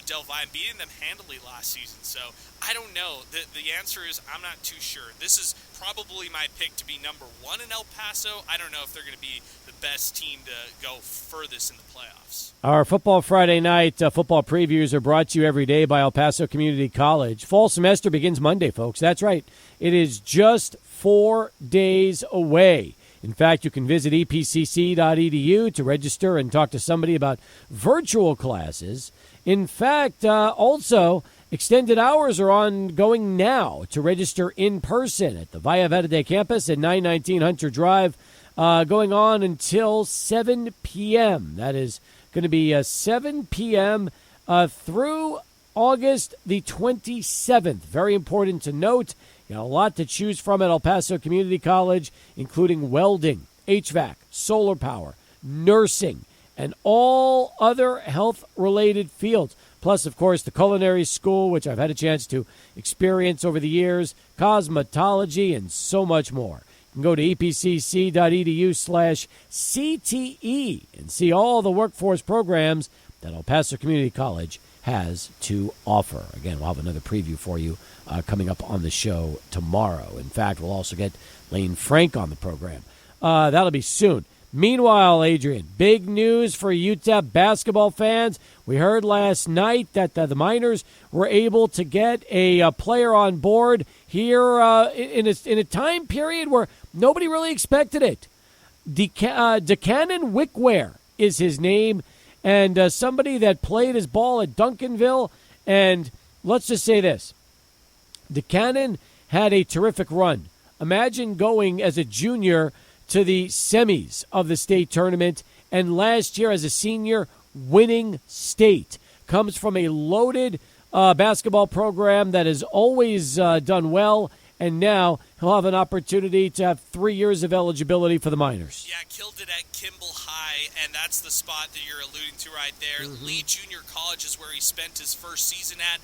Del Valle and beating them handily last season. So I don't know. The answer is I'm not too sure. This is probably my pick to be number one in El Paso. I don't know if they're going to be the best team to go furthest in the playoffs. Our Football Friday night football previews are brought to you every day by El Paso Community College. Fall semester begins Monday, folks. That's right. It is just 4 days away. In fact, you can visit epcc.edu to register and talk to somebody about virtual classes. In fact, also, extended hours are ongoing now to register in person at the Valle Verde campus at 919 Hunter Drive, going on until 7 p.m. That is going to be 7 p.m. Through August the 27th. Very important to note. You got a lot to choose from at El Paso Community College, including welding, HVAC, solar power, nursing, and all other health-related fields. Plus, of course, the culinary school, which I've had a chance to experience over the years, cosmetology, and so much more. You can go to epcc.edu/CTE and see all the workforce programs that El Paso Community College has to offer. Again, we'll have another preview for you coming up on the show tomorrow. In fact, we'll also get Lane Frank on the program. That'll be soon. Meanwhile, Adrian, big news for UTEP basketball fans. We heard last night that the Miners were able to get a player on board here in a time period where nobody really expected it. DeCannon Wickware is his name, and somebody that played his ball at Duncanville. And let's just say this. DeCannon had a terrific run. Imagine going as a junior to the semis of the state tournament, and last year as a senior, winning state. Comes from a loaded basketball program that has always done well, and now he'll have an opportunity to have 3 years of eligibility for the Miners. Yeah, killed it at Kimball High, and that's the spot that you're alluding to right there. Mm-hmm. Lee Junior College is where he spent his first season at.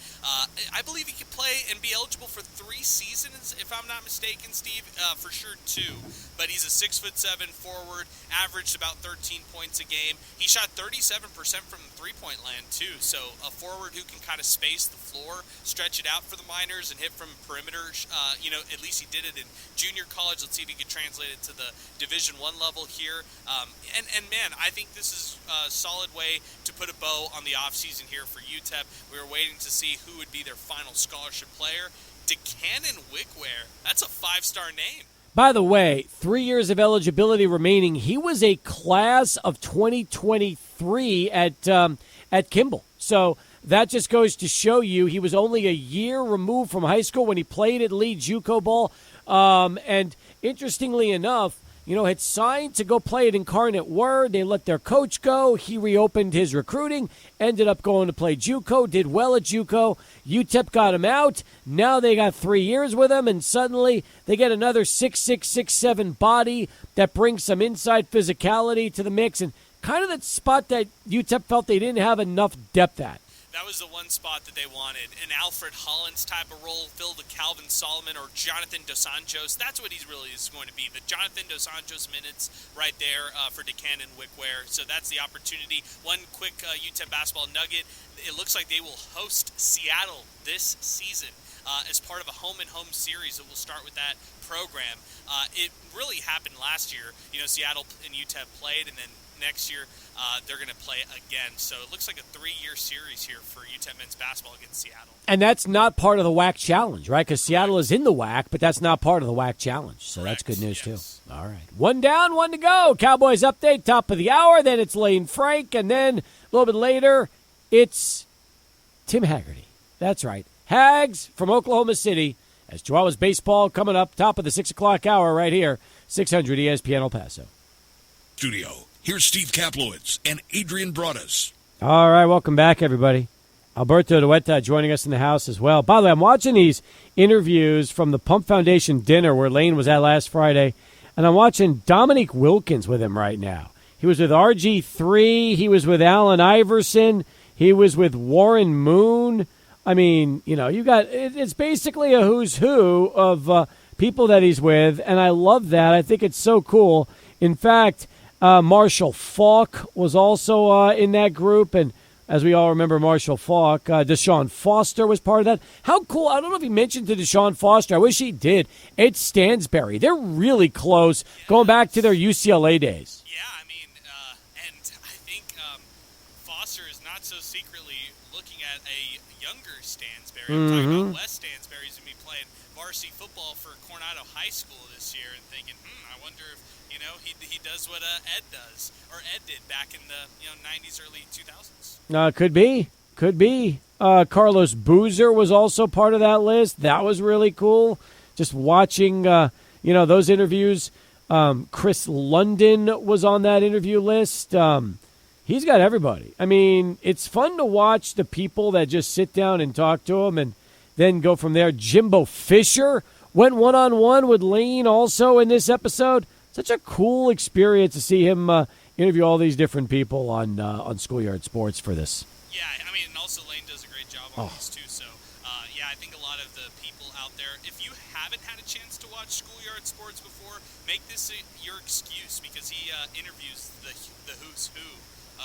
I believe he could play and be eligible for 3 seasons, if I'm not mistaken, Steve. For sure 2. But he's a 6'7" forward, averaged about 13 points a game. He shot 37% from the three-point land, too. So a forward who can kind of space the floor, stretch it out for the Miners, and hit from perimeter. At least he did did it in junior college. Let's see if he can translate it to the Division I level here. And man, I think this is a solid way to put a bow on the offseason here for UTEP. We were waiting to see who would be their final scholarship player. DeCannon Wickware, that's a 5-star name. By the way, 3 years of eligibility remaining. He was a class of 2023 at Kimball. So that just goes to show you he was only a year removed from high school when he played at Lee JUCO ball. And interestingly enough, had signed to go play at Incarnate Word. They let their coach go. He reopened his recruiting, ended up going to play JUCO, did well at JUCO. UTEP got him out. Now they got 3 years with him, and suddenly they get another 6'6", 6'7" body that brings some inside physicality to the mix, and kind of that spot that UTEP felt they didn't have enough depth at. That was the one spot that they wanted. An Alfred Hollins type of role filled with Calvin Solomon or Jonathan Dos Anjos. That's what he really is going to be. The Jonathan Dos Anjos minutes right there for DeCannon Wickware. So that's the opportunity. One quick UTEP basketball nugget. It looks like they will host Seattle this season as part of a home-and-home series that will start with that program. It really happened last year. Seattle and UTEP played, and then next year they're going to play again. So it looks like a 3-year series here for UTEP men's basketball against Seattle. And that's not part of the WAC challenge, right? Because Seattle is in the WAC, but that's not part of the WAC challenge. So Correct. That's good news, yes. too. All right. One down, one to go. Cowboys update, top of the hour. Then it's Lane Frank. And then a little bit later, it's Tim Haggerty. That's right. Hags from Oklahoma City. As Chihuahuas baseball coming up, top of the 6 o'clock hour right here, 600 ESPN El Paso. Studio. Here's Steve Kaplowitz and Adrian Broadus. All right, welcome back, everybody. Alberto Duetta joining us in the house as well. By the way, I'm watching these interviews from the Pump Foundation dinner where Lane was at last Friday, and I'm watching Dominique Wilkins with him right now. He was with RG3. He was with Allen Iverson. He was with Warren Moon. I mean, you got it's basically a who's who of people that he's with, and I love that. I think it's so cool. In fact, Marshall Faulk was also in that group, and as we all remember, Marshall Faulk, Deshaun Foster was part of that. How cool. I don't know if he mentioned to Deshaun Foster. I wish he did. Ed Stansberry. They're really close, going back to their UCLA days. Yeah, and I think Foster is not so secretly looking at a younger Stansberry. I'm talking about Wes Stansberry, who's going to be playing varsity football for Coronado High School this year, and thinking, I wonder if he does what Ed does, or Ed did back in the 90s, early 2000s. Could be. Carlos Boozer was also part of that list. That was really cool. Just watching, those interviews. Chris London was on that interview list. He's got everybody. I mean, it's fun to watch the people that just sit down and talk to him and then go from there. Jimbo Fisher went one-on-one with Lane also in this episode. Such a cool experience to see him interview all these different people on Schoolyard Sports for this. Yeah, and also Lane does a great job on these too. So, I think a lot of the people out there, if you haven't had a chance to watch Schoolyard Sports before, make this your excuse, because he interviews the who's who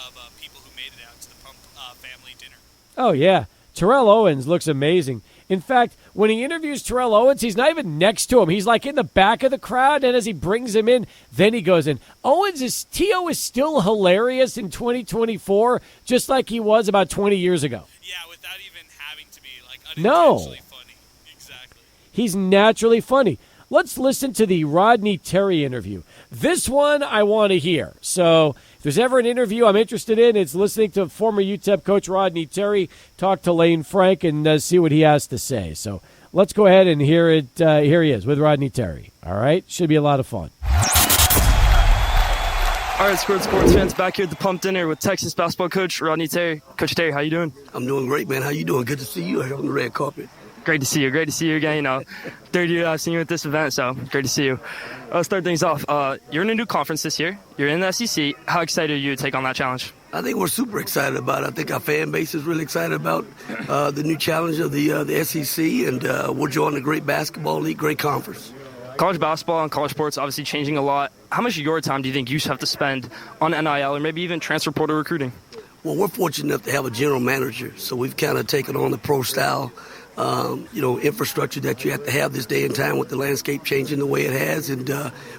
of people who made it out to the Pump family dinner. Oh, yeah. Terrell Owens looks amazing. In fact, when he interviews Terrell Owens, he's not even next to him. He's like in the back of the crowd, and as he brings him in, then he goes in. T.O. is still hilarious in 2024, just like he was about 20 years ago. Yeah, without even having to be unintentionally funny. Exactly. He's naturally funny. Let's listen to the Rodney Terry interview. This one I want to hear. So if there's ever an interview I'm interested in, it's listening to former UTEP coach Rodney Terry talk to Lane Frank and see what he has to say. So let's go ahead and hear it. Here he is with Rodney Terry. All right? Should be a lot of fun. All right, Sports fans, back here at the Pump Dinner with Texas basketball coach Rodney Terry. Coach Terry, how you doing? I'm doing great, man. How you doing? Good to see you here on the red carpet. Great to see you. Great to see you again. Third year I've seen you at this event, so great to see you. Let's start things off. You're in a new conference this year. You're in the SEC. How excited are you to take on that challenge? I think we're super excited about it. I think our fan base is really excited about the new challenge of the SEC, and we're joining a great basketball league, great conference. College basketball and college sports obviously changing a lot. How much of your time do you think you have to spend on NIL or maybe even transfer portal recruiting? Well, we're fortunate enough to have a general manager, so we've kind of taken on the pro style infrastructure that you have to have this day and time with the landscape changing the way it has. And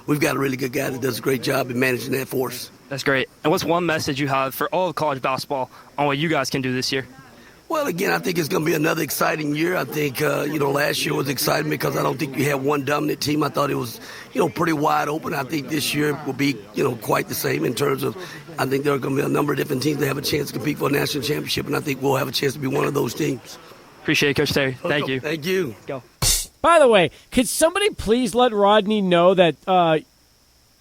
we've got a really good guy that does a great job in managing that for us. That's great. And what's one message you have for all of college basketball on what you guys can do this year? Well, again, I think it's going to be another exciting year. I think, last year was exciting because I don't think you had one dominant team. I thought it was, pretty wide open. I think this year will be, quite the same in terms of, I think there are going to be a number of different teams that have a chance to compete for a national championship, and I think we'll have a chance to be one of those teams. Appreciate it, Coach Terry. Thank you. Thank you. Go. By the way, could somebody please let Rodney know that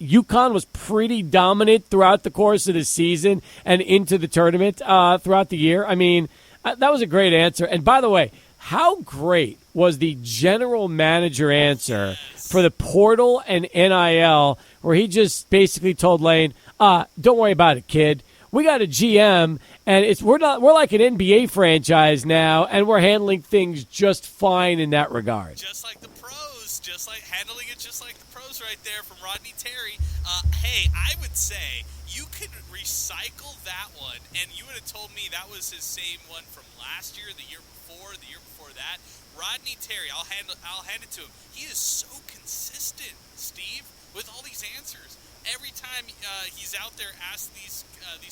UConn was pretty dominant throughout the course of the season and into the tournament throughout the year? I mean, that was a great answer. And by the way, how great was the general manager answer for the portal and NIL, where he just basically told Lane, don't worry about it, kid. We got a GM, and we're like an NBA franchise now, and we're handling things just fine in that regard. Just like the pros, handling it just like the pros right there from Rodney Terry. Hey, I would say you could recycle that one, and you would have told me that was his same one from last year, the year before that. Rodney Terry, I'll hand it to him. He is so consistent, Steve, with all these answers. Every time he's out there asked these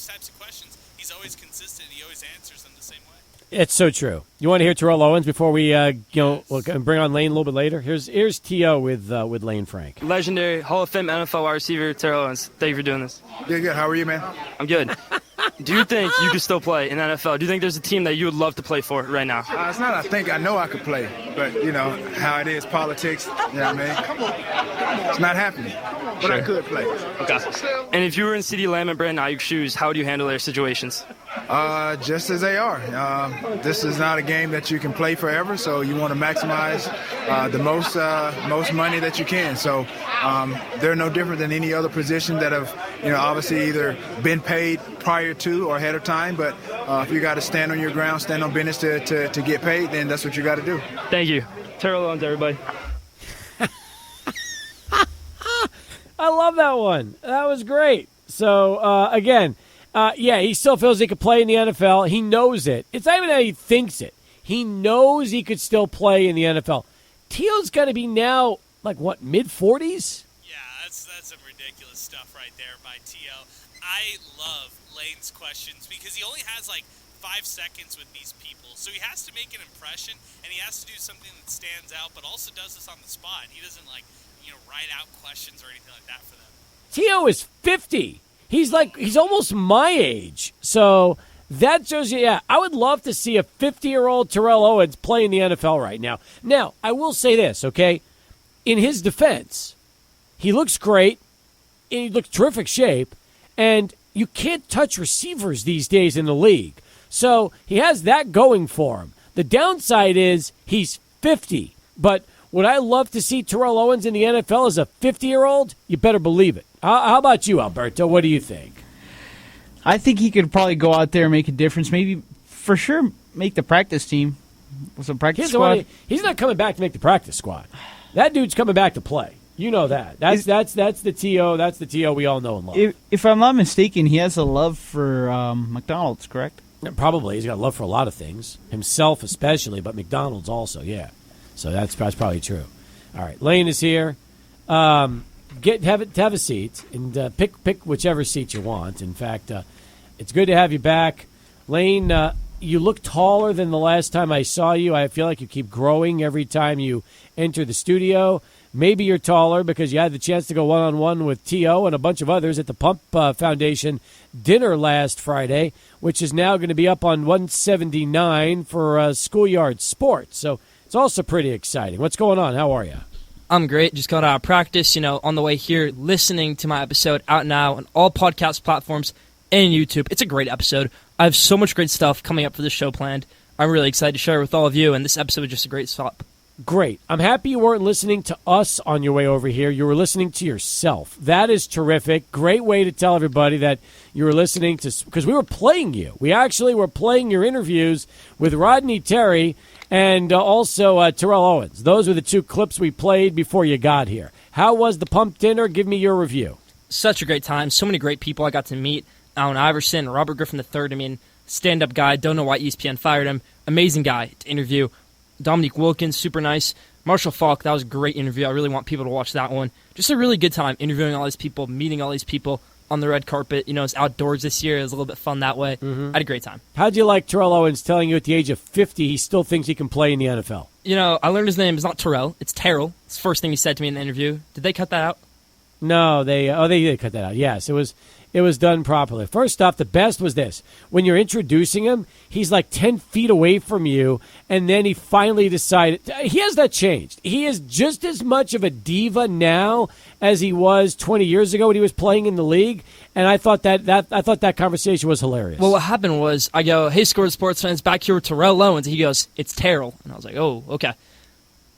types of questions, he's always consistent. He always answers them the same way. It's so true. You want to hear Terrell Owens before we we'll bring on Lane a little bit later? Here's T.O. with Lane Frank. Legendary Hall of Fame NFL wide receiver Terrell Owens. Thank you for doing this. Yeah, good. How are you, man? I'm good. Do you think you could still play in the NFL? Do you think there's a team that you would love to play for right now? It's not I think I know I could play, but, how it is, politics, you know what I mean? It's not happening, but sure. I could play. Okay. And if you were in CeeDee Lamb and Brandon Ayuk's shoes, how would you handle their situations? Just as they are. This is not a game that you can play forever, so you want to maximize the most money that you can. So they're no different than any other position that have, obviously either been paid prior to or ahead of time. But if you got to stand on your ground, stand on business to get paid, then that's what you got to do. Thank you. Terrell Owens, everybody. I love that one. That was great. So, again, he still feels he could play in the NFL. He knows it. It's not even that he thinks it. He knows he could still play in the NFL. T.O.'s got to be now, mid-40s? Yeah, that's some ridiculous stuff right there by T.O. I love Lane's questions because he only has 5 seconds with these people. So he has to make an impression, and he has to do something that stands out, but also does this on the spot. He doesn't, write out questions or anything like that for them. T.O. is 50. He's almost my age. So that shows you, I would love to see a 50-year-old Terrell Owens play in the NFL right now. Now, I will say this, okay? In his defense, he looks great. He looks terrific shape. And you can't touch receivers these days in the league. So he has that going for him. The downside is he's 50. But would I love to see Terrell Owens in the NFL as a 50-year-old? You better believe it. How about you, Alberto? What do you think? I think he could probably go out there and make a difference. Maybe, for sure, make the practice team. With some practice squad. He's not coming back to make the practice squad. That dude's coming back to play. You know that. That's the T.O. That's the T.O. we all know and love. If I'm not mistaken, he has a love for McDonald's, correct? Probably. He's got a love for a lot of things. Himself especially, but McDonald's also, yeah. So that's probably true. All right, Lane is here. Have a seat and pick whichever seat you want. In fact, it's good to have you back, Lane. You look taller than the last time I saw you. I feel like you keep growing every time you enter the studio. Maybe you're taller because you had the chance to go one-on-one with T.O. and a bunch of others at the Pump Foundation dinner last Friday, which is now going to be up on 179 for Schoolyard Sports. So it's also pretty exciting. What's going on? How are you? I'm great. Just got out of practice, on the way here, listening to my episode out now on all podcast platforms and YouTube. It's a great episode. I have so much great stuff coming up for the show planned. I'm really excited to share it with all of you, and this episode was just a great stop. Great. I'm happy you weren't listening to us on your way over here. You were listening to yourself. That is terrific. Great way to tell everybody that you were listening to, because we were playing you. We actually were playing your interviews with Rodney Terry and also Terrell Owens. Those were the two clips we played before you got here. How was the Pump dinner? Give me your review. Such a great time. So many great people I got to meet. Allen Iverson, Robert Griffin III. Stand-up guy. Don't know why ESPN fired him. Amazing guy to interview. Dominique Wilkins, super nice. Marshall Falk, that was a great interview. I really want people to watch that one. Just a really good time interviewing all these people, meeting all these people on the red carpet. It's outdoors this year. It was a little bit fun that way. I had a great time. How'd you like Terrell Owens telling you at the age of 50 he still thinks he can play in the NFL? I learned his name is not Terrell. It's Terrell. It's the first thing he said to me in the interview. Did they cut that out? No, they did cut that out. Yes, it was done properly. First off, the best was this. When you're introducing him, he's like 10 feet away from you, and then he finally decided. He has that changed. He is just as much of a diva now as he was 20 years ago when he was playing in the league, and I thought that conversation was hilarious. Well, what happened was I go, "Hey, Scored Sports fans, back here with Terrell Owens." And he goes, "It's Terrell." And I was like, "Oh, okay."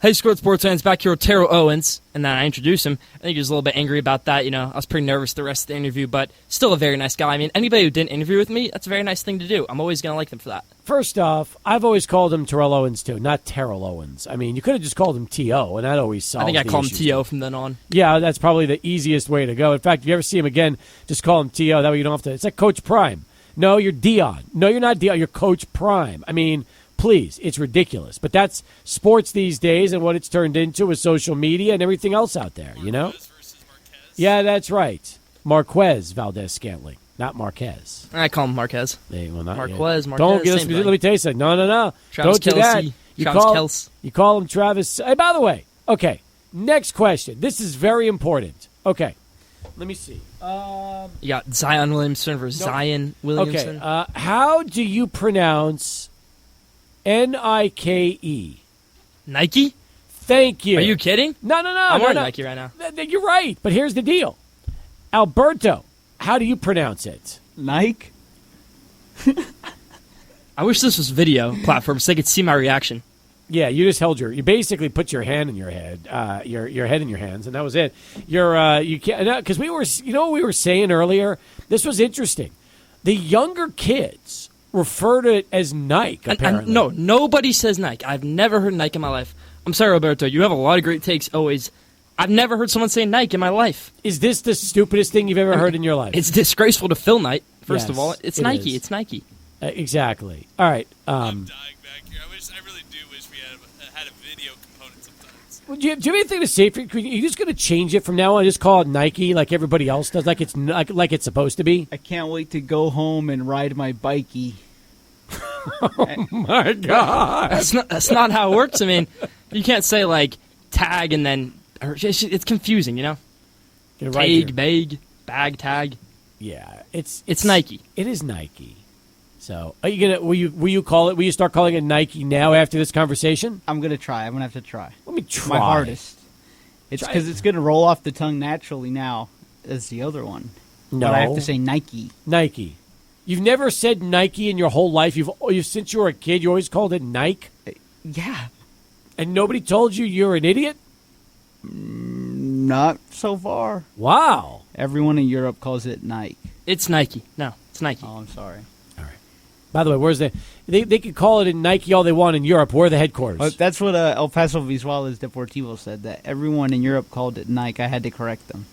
"Hey, Scored Sports fans, back here with Terrell Owens." And then I introduced him. I think he was a little bit angry about that. I was pretty nervous the rest of the interview, but still a very nice guy. I mean, anybody who didn't interview with me, that's a very nice thing to do. I'm always going to like them for that. First off, I've always called him Terrell Owens, too, not Terrell Owens. I mean, you could have just called him T.O., and that always solves I think I call him issues. T.O. from then on. Yeah, that's probably the easiest way to go. In fact, if you ever see him again, just call him T.O. That way you don't have to. It's like Coach Prime. No, you're Dion. No, you're not Dion. You're Coach Prime. I mean, please, it's ridiculous. But that's sports these days and what it's turned into with social media and everything else out there, Marquez versus Marquez. Yeah, that's right. Marquez Valdez-Scantling, not Marquez. I call him Marquez. Marquez. Marquez. Don't get us. same Let thing. me tell you something. No. Travis Don't do that. Kelce. Travis Kelce. You call him Travis. Hey, by the way, okay, next question. This is very important. Okay, let me see. You got Zion Williamson versus Zion Williamson. Okay, how do you pronounce Nike? Nike? Thank you. Are you kidding? No. I'm wearing Nike right now. You're right, but here's the deal. Alberto, how do you pronounce it? Nike? I wish this was video platform so they could see my reaction. Yeah, you just you basically put your hand in your head, your head in your hands, and that was it. You can't, because we were, what we were saying earlier? This was interesting. The younger kids refer to it as Nike, apparently. No, nobody says Nike. I've never heard Nike in my life. I'm sorry, Roberto. You have a lot of great takes always. I've never heard someone say Nike in my life. Is this the stupidest thing you've ever heard in your life? It's disgraceful to Phil Knight, first of all. It's Nike. is. It's Nike. Exactly. All right. I'm dying back here. I really do wish we had a video component sometimes. Do you have anything to say? Are you just going to change it from now on? Just call it Nike like everybody else does, like it's supposed to be? I can't wait to go home and ride my bikey. Oh, my God. That's not how it works. I mean, you can't say, tag and then... It's confusing, Tag, bag, tag. Yeah, it's Nike. It is Nike. So, are you gonna? Will you start calling it Nike now after this conversation? I'm gonna try. I'm gonna have to try. Let me try my hardest. It's because it's gonna roll off the tongue naturally now as the other one. No, but I have to say Nike. Nike. You've never said Nike in your whole life. You've since you were a kid. You always called it Nike. Yeah. And nobody told you you're an idiot? Not so far. Wow. Everyone in Europe calls it Nike. It's Nike. No, it's Nike. Oh, I'm sorry. All right. By the way, where's they could call it in Nike all they want in Europe. Where are the headquarters? Well, that's what El Paso Visuales Deportivo said, that everyone in Europe called it Nike. I had to correct them.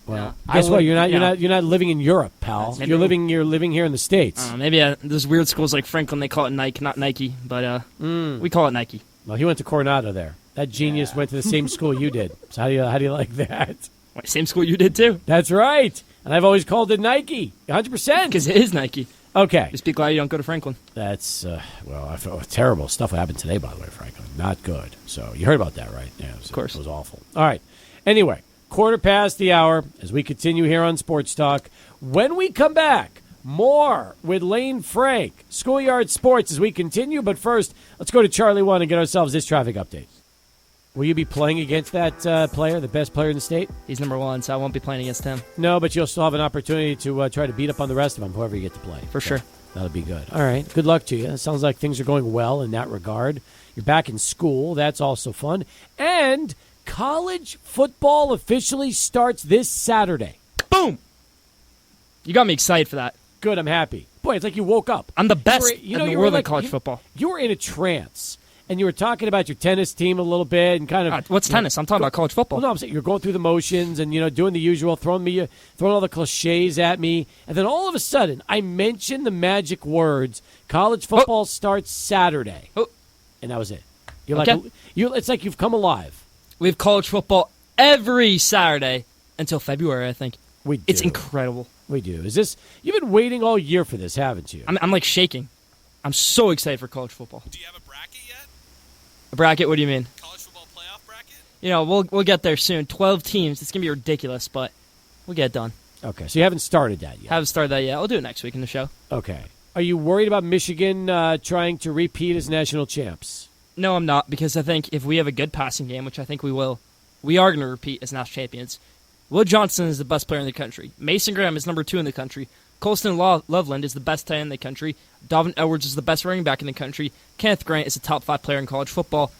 Well, guess what? You're not living in Europe, pal. You're living here in the States. Maybe there's weird schools like Franklin. They call it Nike, not Nike, but we call it Nike. Well, he went to Coronado there. That genius went to the same school you did. So how do you like that? Wait, same school you did too. That's right. And I've always called it Nike, 100%. Because it is Nike. Okay. Just be glad you don't go to Franklin. That's I feel terrible stuff happened today. By the way, Franklin, not good. So you heard about that, right? Yeah, of course. It was awful. All right. Anyway, 1:15 as we continue here on Sports Talk. When we come back, more with Lane Frank, Schoolyard Sports, as we continue. But first, let's go to Charlie 1 and get ourselves this traffic update. Will you be playing against that player, the best player in the state? He's number one, so I won't be playing against him. No, but you'll still have an opportunity to try to beat up on the rest of them, whoever you get to play. For sure. That'll be good. All right. Good luck to you. It sounds like things are going well in that regard. You're back in school. That's also fun. And college football officially starts this Saturday. Boom! You got me excited for that. Good. I'm happy. Boy, it's like you woke up. I'm the best in the world at college football. You were in a trance. And you were talking about your tennis team a little bit and kind of... what's tennis? I'm talking about college football. Well, no, I'm saying you're going through the motions and, doing the usual, throwing all the cliches at me. And then all of a sudden, I mentioned the magic words, college football starts Saturday. Oh. And that was it. You're Okay. like it's like you've come alive. We have college football every Saturday until February, I think. It's do. incredible. We do. You've been waiting all year for this, haven't you? I'm like shaking. I'm so excited for college football. Do you have a bracket yet? A bracket? What do you mean? College football playoff bracket? We'll get there soon. 12 teams. It's gonna be ridiculous, but we'll get it done. Okay, so you haven't started that yet. Haven't started that yet. I'll do it next week in the show. Okay. Are you worried about Michigan trying to repeat as national champs? No, I'm not, because I think if we have a good passing game, which I think we will, we are going to repeat as national champions. Will Johnson is the best player in the country. Mason Graham is number 2 in the country. Colston Loveland is the best tight end in the country. Dalvin Edwards is the best running back in the country. Kenneth Grant is a top 5 player in college football.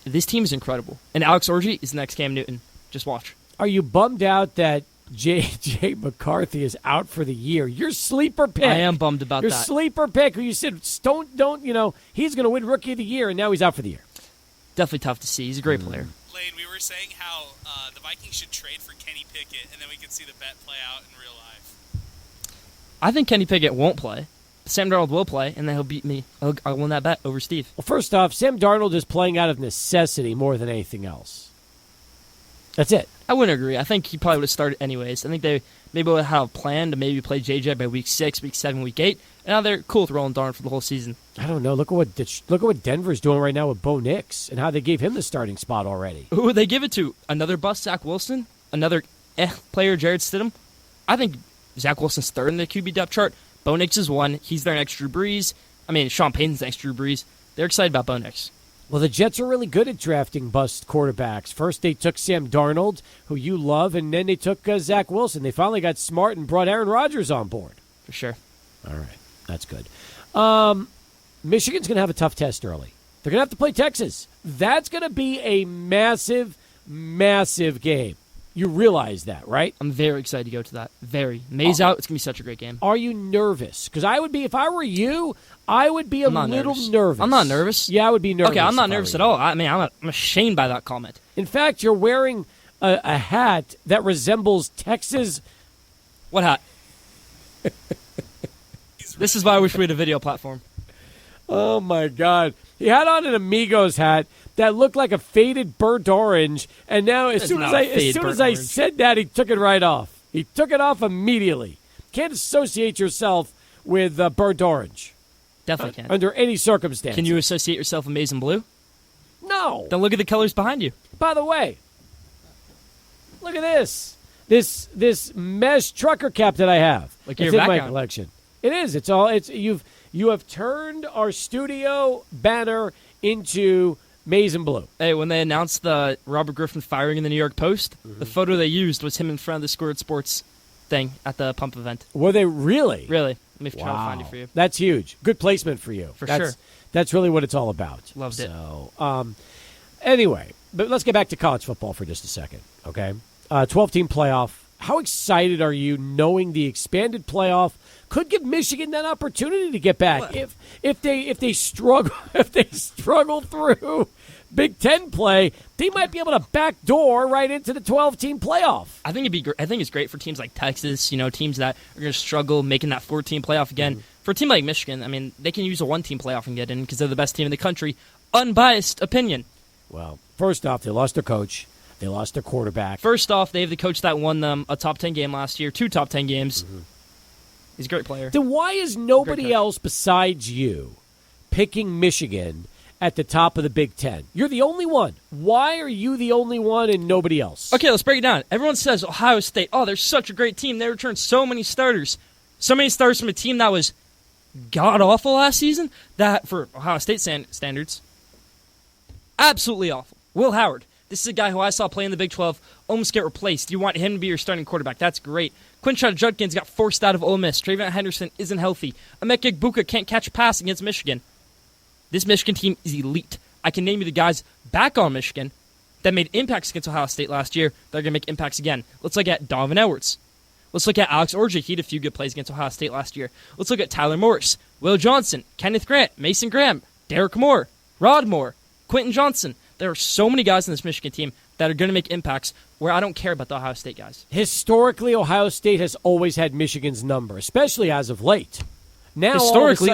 This team is incredible. And Alex Orji is the next Cam Newton. Just watch. Are you bummed out that J.J. McCarthy is out for the year? Your sleeper pick. I am bummed about Your that. sleeper pick, who you said, don't, he's going to win Rookie of the Year, and now he's out for the year. Definitely tough to see. He's a great player. Lane, we were saying how the Vikings should trade for Kenny Pickett, and then we could see the bet play out in real life. I think Kenny Pickett won't play. Sam Darnold will play, and then he'll beat me. I'll win that bet over Steve. Well, first off, Sam Darnold is playing out of necessity more than anything else. That's it. I wouldn't agree. I think he probably would have started anyways. I think they maybe would have a plan to maybe play JJ by week 6, week 7, week 8. And now they're cool with rolling Darnold for the whole season. I don't know. Look at what Denver's doing right now with Bo Nix and how they gave him the starting spot already. Who would they give it to? Another bust, Zach Wilson? Another player, Jared Stidham? I think Zach Wilson's 3rd in the QB depth chart. Bo Nix is 1. He's their next Drew Brees. Sean Payton's next Drew Brees. They're excited about Bo Nix. Well, the Jets are really good at drafting bust quarterbacks. First, they took Sam Darnold, who you love, and then they took Zach Wilson. They finally got smart and brought Aaron Rodgers on board. For sure. All right. That's good. Michigan's going to have a tough test early. They're going to have to play Texas. That's going to be a massive, massive game. You realize that, right? I'm very excited to go to that. Very. May's out. It's going to be such a great game. Are you nervous? Because I would be, if I were you, I would be a little nervous. I'm not nervous. Yeah, I would be nervous. Okay, I'm not nervous at all. I'm ashamed by that comment. In fact, you're wearing a hat that resembles Texas. What hat? This is why I wish we had a video platform. Oh, my God. He had on an Amigos hat that looked like a faded burnt orange, and now as soon as I said that, he took it right off. He took it off immediately. Can't associate yourself with burnt orange. Definitely can't. Under any circumstance. Can you associate yourself with maize and blue? No. Then look at the colors behind you. By the way, look at this. This mesh trucker cap that I have. Like it's your in my background. collection. It is. You have turned our studio banner into maize and blue. Hey, when they announced the Robert Griffin firing in the New York Post, the photo they used was him in front of the Schoolyard Sports thing at the pump event. Were they really? Really. Let me try to find it for you. That's huge. Good placement for you. For sure. That's really what it's all about. Loved it. Anyway, but let's get back to college football for just a second, okay? 12-team playoff. How excited are you knowing the expanded playoff could give Michigan that opportunity to get back? What? If they struggle through Big Ten play, they might be able to backdoor right into the 12-team playoff. I think it's great for teams like Texas, teams that are going to struggle making that 4-team playoff again. Mm-hmm. For a team like Michigan, they can use a 1-team playoff and get in because they're the best team in the country. Unbiased opinion. Well, first off, they lost their coach. They lost their quarterback. First off, they have the coach that won them a top 10 game last year, 2 top 10 games. Mm-hmm. He's a great player. Then why is nobody else besides you picking Michigan at the top of the Big Ten? You're the only one. Why are you the only one and nobody else? Okay, let's break it down. Everyone says Ohio State, they're such a great team. They returned so many starters. So many starters from a team that was god-awful last season, that for Ohio State standards, absolutely awful. Will Howard. This is a guy who I saw play in the Big 12, almost get replaced. You want him to be your starting quarterback. That's great. Quinshon Judkins got forced out of Ole Miss. Travion Henderson isn't healthy. Emeka Egbuka can't catch a pass against Michigan. This Michigan team is elite. I can name you the guys back on Michigan that made impacts against Ohio State last year that are going to make impacts again. Let's look at Dalvin Edwards. Let's look at Alex Orji. He had a few good plays against Ohio State last year. Let's look at Tyler Morris, Will Johnson, Kenneth Grant, Mason Graham, Derek Moore, Rod Moore, Quentin Johnson. There are so many guys in this Michigan team that are going to make impacts where I don't care about the Ohio State guys. Historically, Ohio State has always had Michigan's number, especially as of late. Now, historically,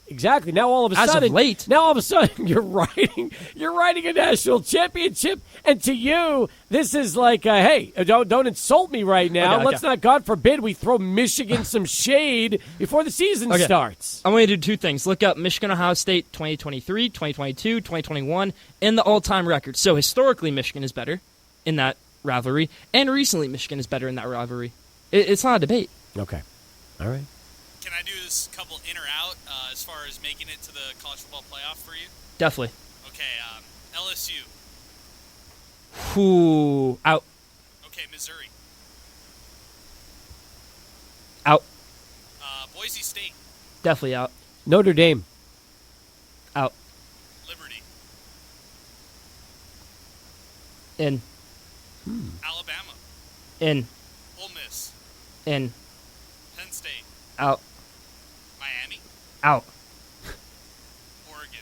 Exactly. Now all of a As of sudden, late. you're riding a national championship, and to you, this is like, hey, don't insult me right now. Okay. Let's not, God forbid, we throw Michigan some shade before the season starts. I'm going to do two things. Look up Michigan Ohio State 2023, 2022, 2021, and the all-time record. So historically, Michigan is better in that rivalry, and recently, Michigan is better in that rivalry. It's not a debate. Okay. All right. Can I do this couple in or out as far as making it to the college football playoff for you? Definitely. Okay, LSU. Ooh, out. Okay, Missouri. Out. Boise State. Definitely out. Notre Dame. Out. Liberty. In. Alabama. In. Ole Miss. In. Penn State. Out. Miami. Out. Oregon.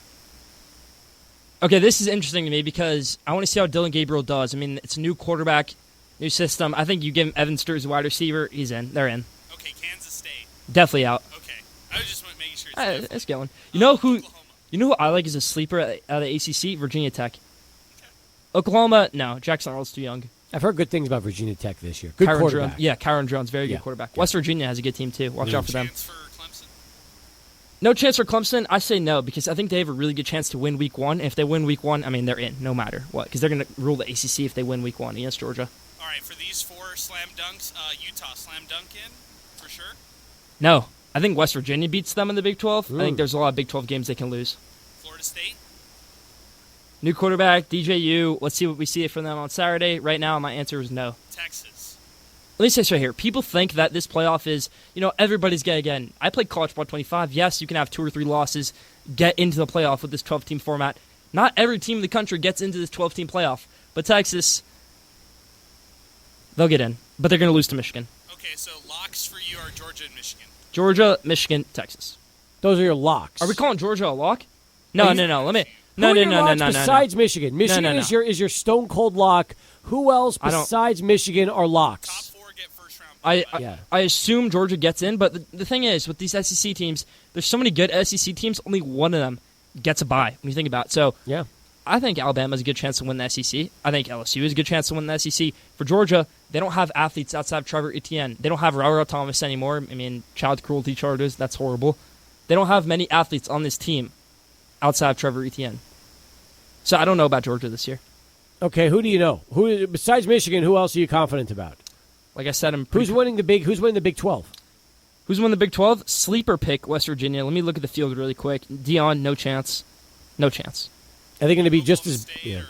Okay, this is interesting to me because I want to see how Dylan Gabriel does. I mean, it's a new quarterback, new system. I think you give him Evan Sturz as a wide receiver, he's in. They're in. Okay, Kansas State. Definitely out. Okay, I was just making sure. It's going. You know who I like as a sleeper out of the ACC? Virginia Tech. Okay. Oklahoma, no. Jackson Arnold's too young. I've heard good things about Virginia Tech this year. Good quarterback. Kyron Jones, very good quarterback. Yeah. West Virginia has a good team too. Watch out for them. Chance for Clemson? No chance for Clemson? I say no because I think they have a really good chance to win Week 1. If they win Week 1, I mean, they're in no matter what because they're going to rule the ACC if they win Week 1 against Georgia. All right, for these 4 slam dunks, Utah slam dunk in for sure? No. I think West Virginia beats them in the Big 12. I think Ooh. there's a lot of Big 12 games they can lose. Florida State? New quarterback, DJU. Let's see what we see from them on Saturday. Right now, my answer is no. Texas. Let me say this right here. People think that this playoff is, everybody's going to get in. I played College Ball 25. Yes, you can have 2 or 3 losses, get into the playoff with this 12-team format. Not every team in the country gets into this 12-team playoff. But Texas, they'll get in. But they're going to lose to Michigan. Okay, so locks for you are Georgia and Michigan. Georgia, Michigan, Texas. Those are your locks. Are we calling Georgia a lock? No. Let me. Who are your locks besides Michigan? Michigan No. is your stone cold lock. Who else besides Michigan are locks? Top 4 get first round. I assume Georgia gets in, but the thing is, with these SEC teams, there's so many good SEC teams, only one of them gets a bye when you think about it. So yeah, I think Alabama has a good chance to win the SEC. I think LSU has a good chance to win the SEC. For Georgia, they don't have athletes outside of Trevor Etienne. They don't have Raul Thomas anymore. I mean, child cruelty charges, that's horrible. They don't have many athletes on this team outside of Trevor Etienne. So I don't know about Georgia this year. Okay, who do you know? Who besides Michigan? Who else are you confident about? Like I said, who's winning the Big 12? Who's winning the Big 12? Sleeper pick West Virginia. Let me look at the field really quick. Dion, no chance. No chance. Are they going to be just as? Yeah.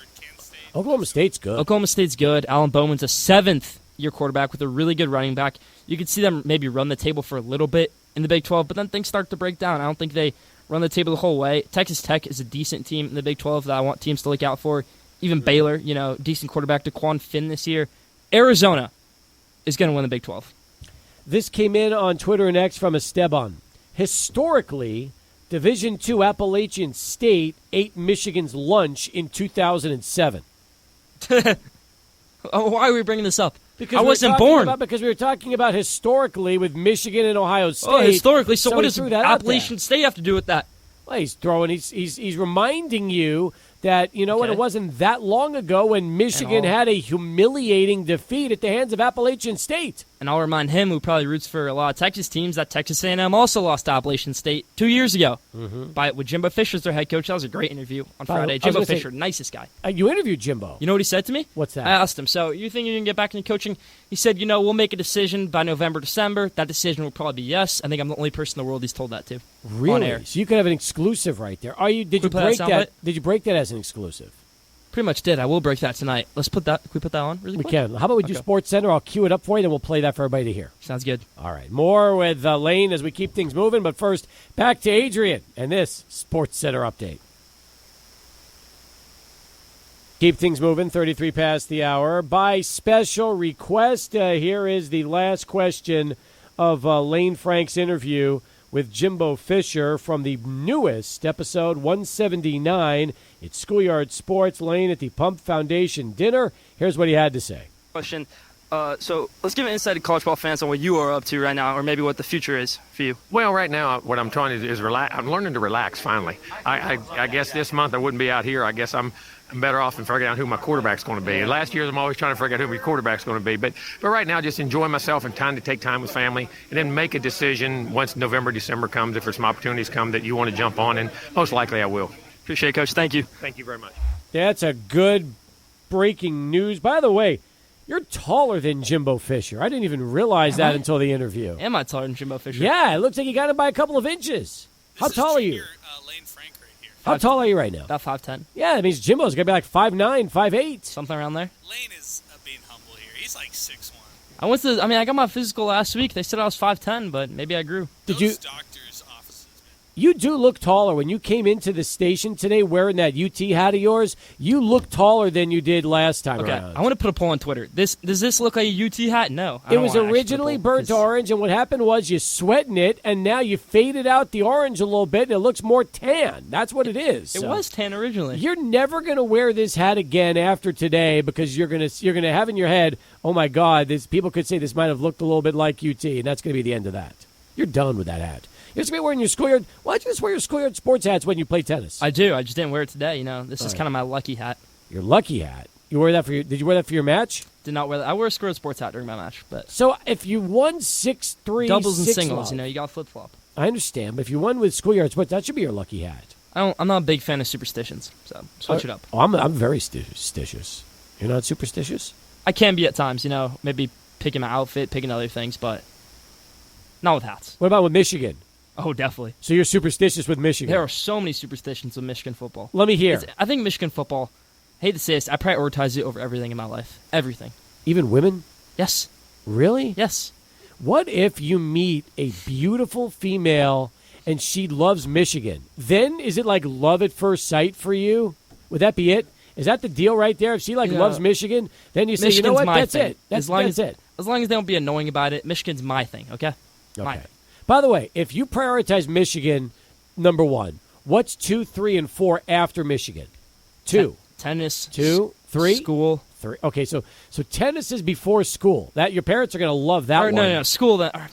Oklahoma State's good. Oklahoma State's good. Alan Bowman's a 7th-year quarterback with a really good running back. You could see them maybe run the table for a little bit in the Big 12, but then things start to break down. I don't think they run the table the whole way. Texas Tech is a decent team in the Big 12 that I want teams to look out for. Even Baylor, decent quarterback, DeQuan Finn this year. Arizona is going to win the Big 12. This came in on Twitter and X from Esteban. Historically, Division II Appalachian State ate Michigan's lunch in 2007. Why are we bringing this up? Because I wasn't born. Because we were talking about historically with Michigan and Ohio State. Oh, historically. So what does Appalachian State have to do with that? Well, he's reminding you that, what, it wasn't that long ago when Michigan had a humiliating defeat at the hands of Appalachian State. And I'll remind him, who probably roots for a lot of Texas teams, that Texas A&M also lost to Appalachian State 2 years ago with Jimbo Fisher as their head coach. That was a great interview on Friday. Jimbo Fisher, nicest guy. You interviewed Jimbo. You know what he said to me? What's that? I asked him, so you think you can get back into coaching? He said, we'll make a decision by November, December. That decision will probably be yes. I think I'm the only person in the world he's told that to. Really? On air. So you could have an exclusive right there. Did you break that as an exclusive? Pretty much did. I will break that tonight. Can we put that on really quick? We can. How about we do Sports Center? I'll cue it up for you, then we'll play that for everybody to hear. Sounds good. All right. More with Lane as we keep things moving. But first, back to Adrian and this Sports Center update. Keep things moving, 33 past the hour. By special request, here is the last question of Lane Frank's interview with Jimbo Fisher from the newest episode 179. It's Schoolyard Sports. Lane at the Pump Foundation dinner. Here's what he had to say. Question. So let's give an insight to college ball fans on what you are up to right now, or maybe what the future is for you. Well, right now, what I'm trying to do is relax. I'm learning to relax, finally. I guess this month I wouldn't be out here. I guess I'm better off in figuring out who my quarterback's going to be. Last year, I'm always trying to figure out who my quarterback's going to be. But right now, just enjoy myself and time to take time with family, and then make a decision once November, December comes, if there's some opportunities come that you want to jump on, and most likely I will. Appreciate it, Coach. Thank you. Thank you very much. That's a good breaking news. By the way, you're taller than Jimbo Fisher. I didn't even realize that until the interview. Am I taller than Jimbo Fisher? Yeah, it looks like you got him by a couple of inches. How tall are you? Lane Frank right here. How tall are you right now? About 5'10". Yeah, that means Jimbo's going to be like 5'9", 5'8". Something around there. Lane is being humble here. He's like 6'1". I got my physical last week. They said I was 5'10", but maybe I grew. Those doctors' offices, man. You do look taller. When you came into the station today wearing that UT hat of yours, you look taller than you did last time around. I want to put a poll on Twitter. Does this look like a UT hat? No. It was originally burnt orange, and what happened was you sweating it, and now you faded out the orange a little bit, and it looks more tan. That's what it is. It was tan originally. You're never going to wear this hat again after today because you're going to have in your head, oh, my God, people could say this might have looked a little bit like UT, and that's going to be the end of that. You're done with that hat. You're just going to be wearing your Schoolyard. Why don't you just wear your Schoolyard sports hats when you play tennis? I do. I just didn't wear it today. This is kind of my lucky hat. Your lucky hat. You wear that for did you wear that for your match? Did not wear that. I wear a Schoolyard sports hat during my match. But so if you won 6-3, doubles and singles, you got flip flop. I understand, but if you won with Schoolyard sports, that should be your lucky hat. I'm not a big fan of superstitions, so switch it up. Oh, I'm very superstitious. You're not superstitious? I can be at times. Maybe picking my outfit, picking other things, but not with hats. What about with Michigan? Oh, definitely. So you're superstitious with Michigan? There are so many superstitions with Michigan football. Let me hear. I think Michigan football, I hate to say this, I prioritize it over everything in my life. Everything. Even women? Yes. Really? Yes. What if you meet a beautiful female and she loves Michigan? Then is it like love at first sight for you? Would that be it? Is that the deal right there? If she loves Michigan, then you say, Michigan's you know what, my that's thing. it. That's it. As long as they don't be annoying about it, Michigan's my thing, okay? My thing. By the way, if you prioritize Michigan, number one, what's 2, 3, and 4 after Michigan? 2. Tennis. 2, 3. School. 3. Okay, so tennis is before school. That your parents are going to love that one. No, school. Can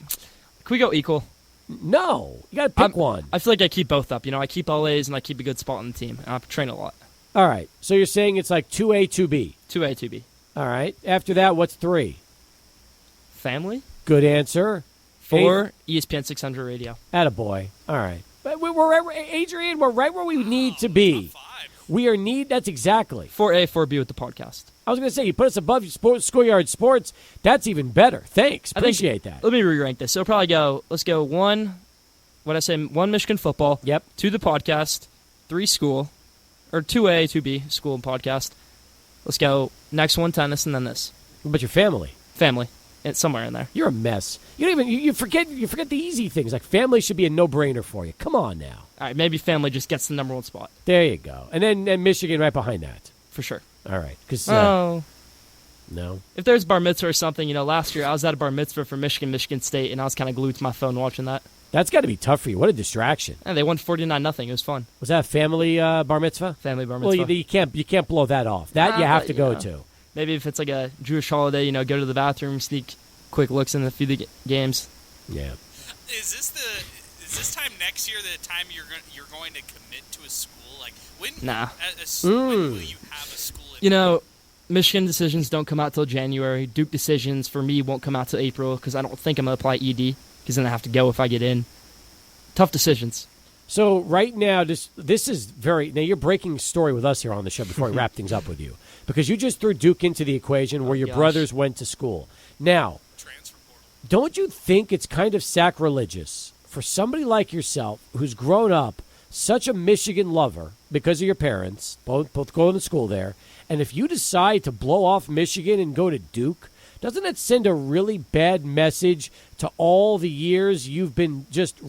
we go equal? No, you got to pick one. I feel like I keep both up. I keep all A's and I keep a good spot on the team. I train a lot. All right, so you're saying it's like 2A, 2B. 2A, 2B. All right. After that, what's 3? Family. Good answer. 4, ESPN 600 radio. Attaboy. All right. But Adrian, we're right where we need to be. We are that's exactly. 4A, 4B with the podcast. I was going to say, you put us above Schoolyard Sports, that's even better. Thanks. Appreciate that. Let me re-rank this. So it'll probably let's go 1, 1 Michigan football. Yep. 2 the podcast, 3 school, or 2A, 2B, school and podcast. Let's go next one, tennis, and then this. But your family. Family. It's somewhere in there. You're a mess. You don't even you forget the easy things. Like family should be a no-brainer for you. Come on now. All right, maybe family just gets the number 1 spot. There you go. And then Michigan right behind that. For sure. All right. No. If there's bar mitzvah or something, last year I was at a bar mitzvah for Michigan State, and I was kind of glued to my phone watching that. That's got to be tough for you. What a distraction. And they won 49-0. It was fun. Was that a family bar mitzvah? Family bar mitzvah. Well, you can't blow that off. That you have to go to. Maybe if it's like a Jewish holiday, go to the bathroom, sneak quick looks in a few of the games. Yeah. Is this time next year the time you're going to commit to a school? Like when? Nah. When will you have a school? Michigan decisions don't come out till January. Duke decisions for me won't come out till April because I don't think I'm gonna apply ED because then I have to go if I get in. Tough decisions. So right now, this is now you're breaking story with us here on the show before I wrap things up with you because you just threw Duke into the equation where your brothers went to school. Now, don't you think it's kind of sacrilegious for somebody like yourself who's grown up such a Michigan lover because of your parents, both going to school there, and if you decide to blow off Michigan and go to Duke, doesn't it send a really bad message to all the years you've been just,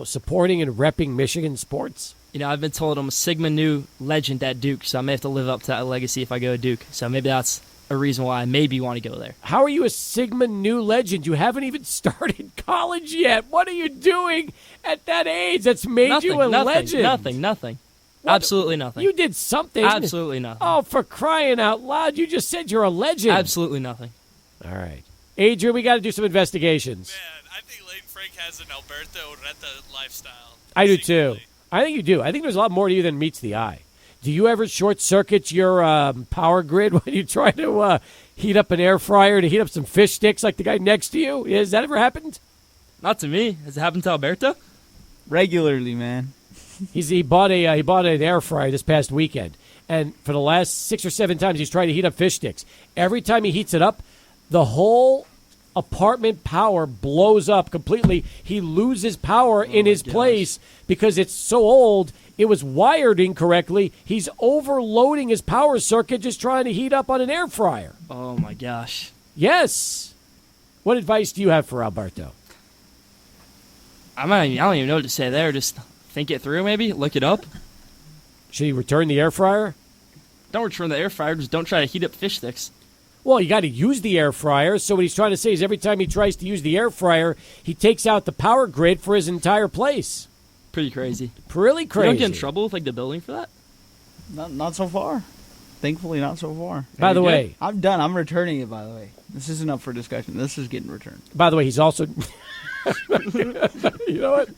supporting and repping Michigan sports? I've been told I'm a Sigma Nu legend at Duke, so I may have to live up to that legacy if I go to Duke. So maybe that's a reason why I maybe want to go there. How are you a Sigma Nu legend? You haven't even started college yet. What are you doing at that age that's made you a legend? Nothing. What? Absolutely nothing. You did something. Absolutely nothing. Oh, for crying out loud. You just said you're a legend. Absolutely nothing. All right. Adrian, we got to do some investigations. Man, I think Leighton Frank has an Alberto Ureta lifestyle. I do too. I think you do. I think there's a lot more to you than meets the eye. Do you ever short circuit your power grid when you try to heat up an air fryer to heat up some fish sticks like the guy next to you? Has that ever happened? Not to me. Has it happened to Alberto? Regularly, man. He bought an air fryer this past weekend, and for the last 6 or 7 times he's trying to heat up fish sticks. Every time he heats it up, the whole apartment power blows up completely. He loses power in his place because it's so old. It was wired incorrectly. He's overloading his power circuit just trying to heat up on an air fryer. Oh, my gosh. Yes. What advice do you have for Alberto? I don't even know what to say there. Just think it through, maybe. Look it up. Should he return the air fryer? Don't return the air fryer. Just don't try to heat up fish sticks. Well, you got to use the air fryer. So what he's trying to say is every time he tries to use the air fryer, he takes out the power grid for his entire place. Pretty crazy. Pretty crazy. You don't get in trouble with the building for that? Not so far. Thankfully, not so far. By the way, I'm done. I'm returning it, by the way. This isn't up for discussion. This is getting returned. By the way, he's also... You know what?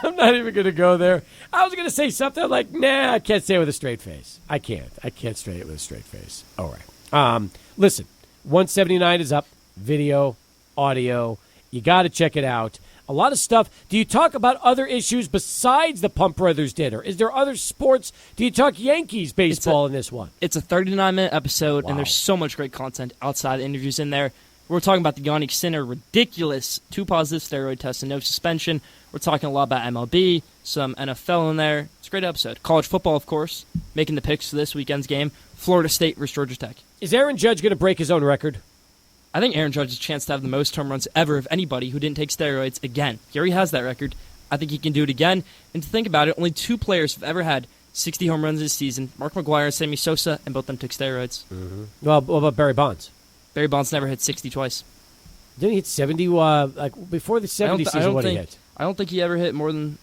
I'm not even going to go there. I was going to say something like, nah, I can't say it with a straight face. I can't say it with a straight face. All right. Listen, 179 is up. Video, audio. You got to check it out. A lot of stuff. Do you talk about other issues besides the Pump Brothers dinner? Is there other sports? Do you talk Yankees baseball in this one? It's a 39-minute episode, and there's so much great content outside interviews in there. We're talking about the Yannick Sinner ridiculous 2 positive steroid tests and no suspension. We're talking a lot about MLB, some NFL in there. It's a great episode. College football, of course, making the picks for this weekend's game. Florida State versus Georgia Tech. Is Aaron Judge going to break his own record? I think Aaron Judge has a chance to have the most home runs ever of anybody who didn't take steroids again. He already has that record. I think he can do it again. And to think about it, only 2 players have ever had 60 home runs this season. Mark McGwire and Sammy Sosa, and both of them took steroids. Mm-hmm. Well, what about Barry Bonds? Barry Bonds never hit 60 twice. Didn't he hit 70? Before the 70 season, what did he hit? I don't think he ever hit more than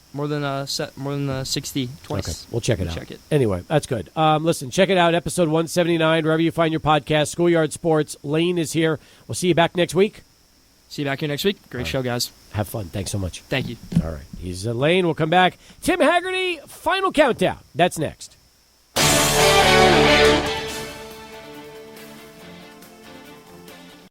60 twice. Okay, we'll check it out. Anyway, that's good. Listen, check it out. Episode 179, wherever you find your podcast. Schoolyard Sports. Lane is here. We'll see you back next week. See you back here next week. Great show, guys. Have fun. Thanks so much. Thank you. All right. He's Lane. We'll come back. Tim Haggerty, final countdown. That's next.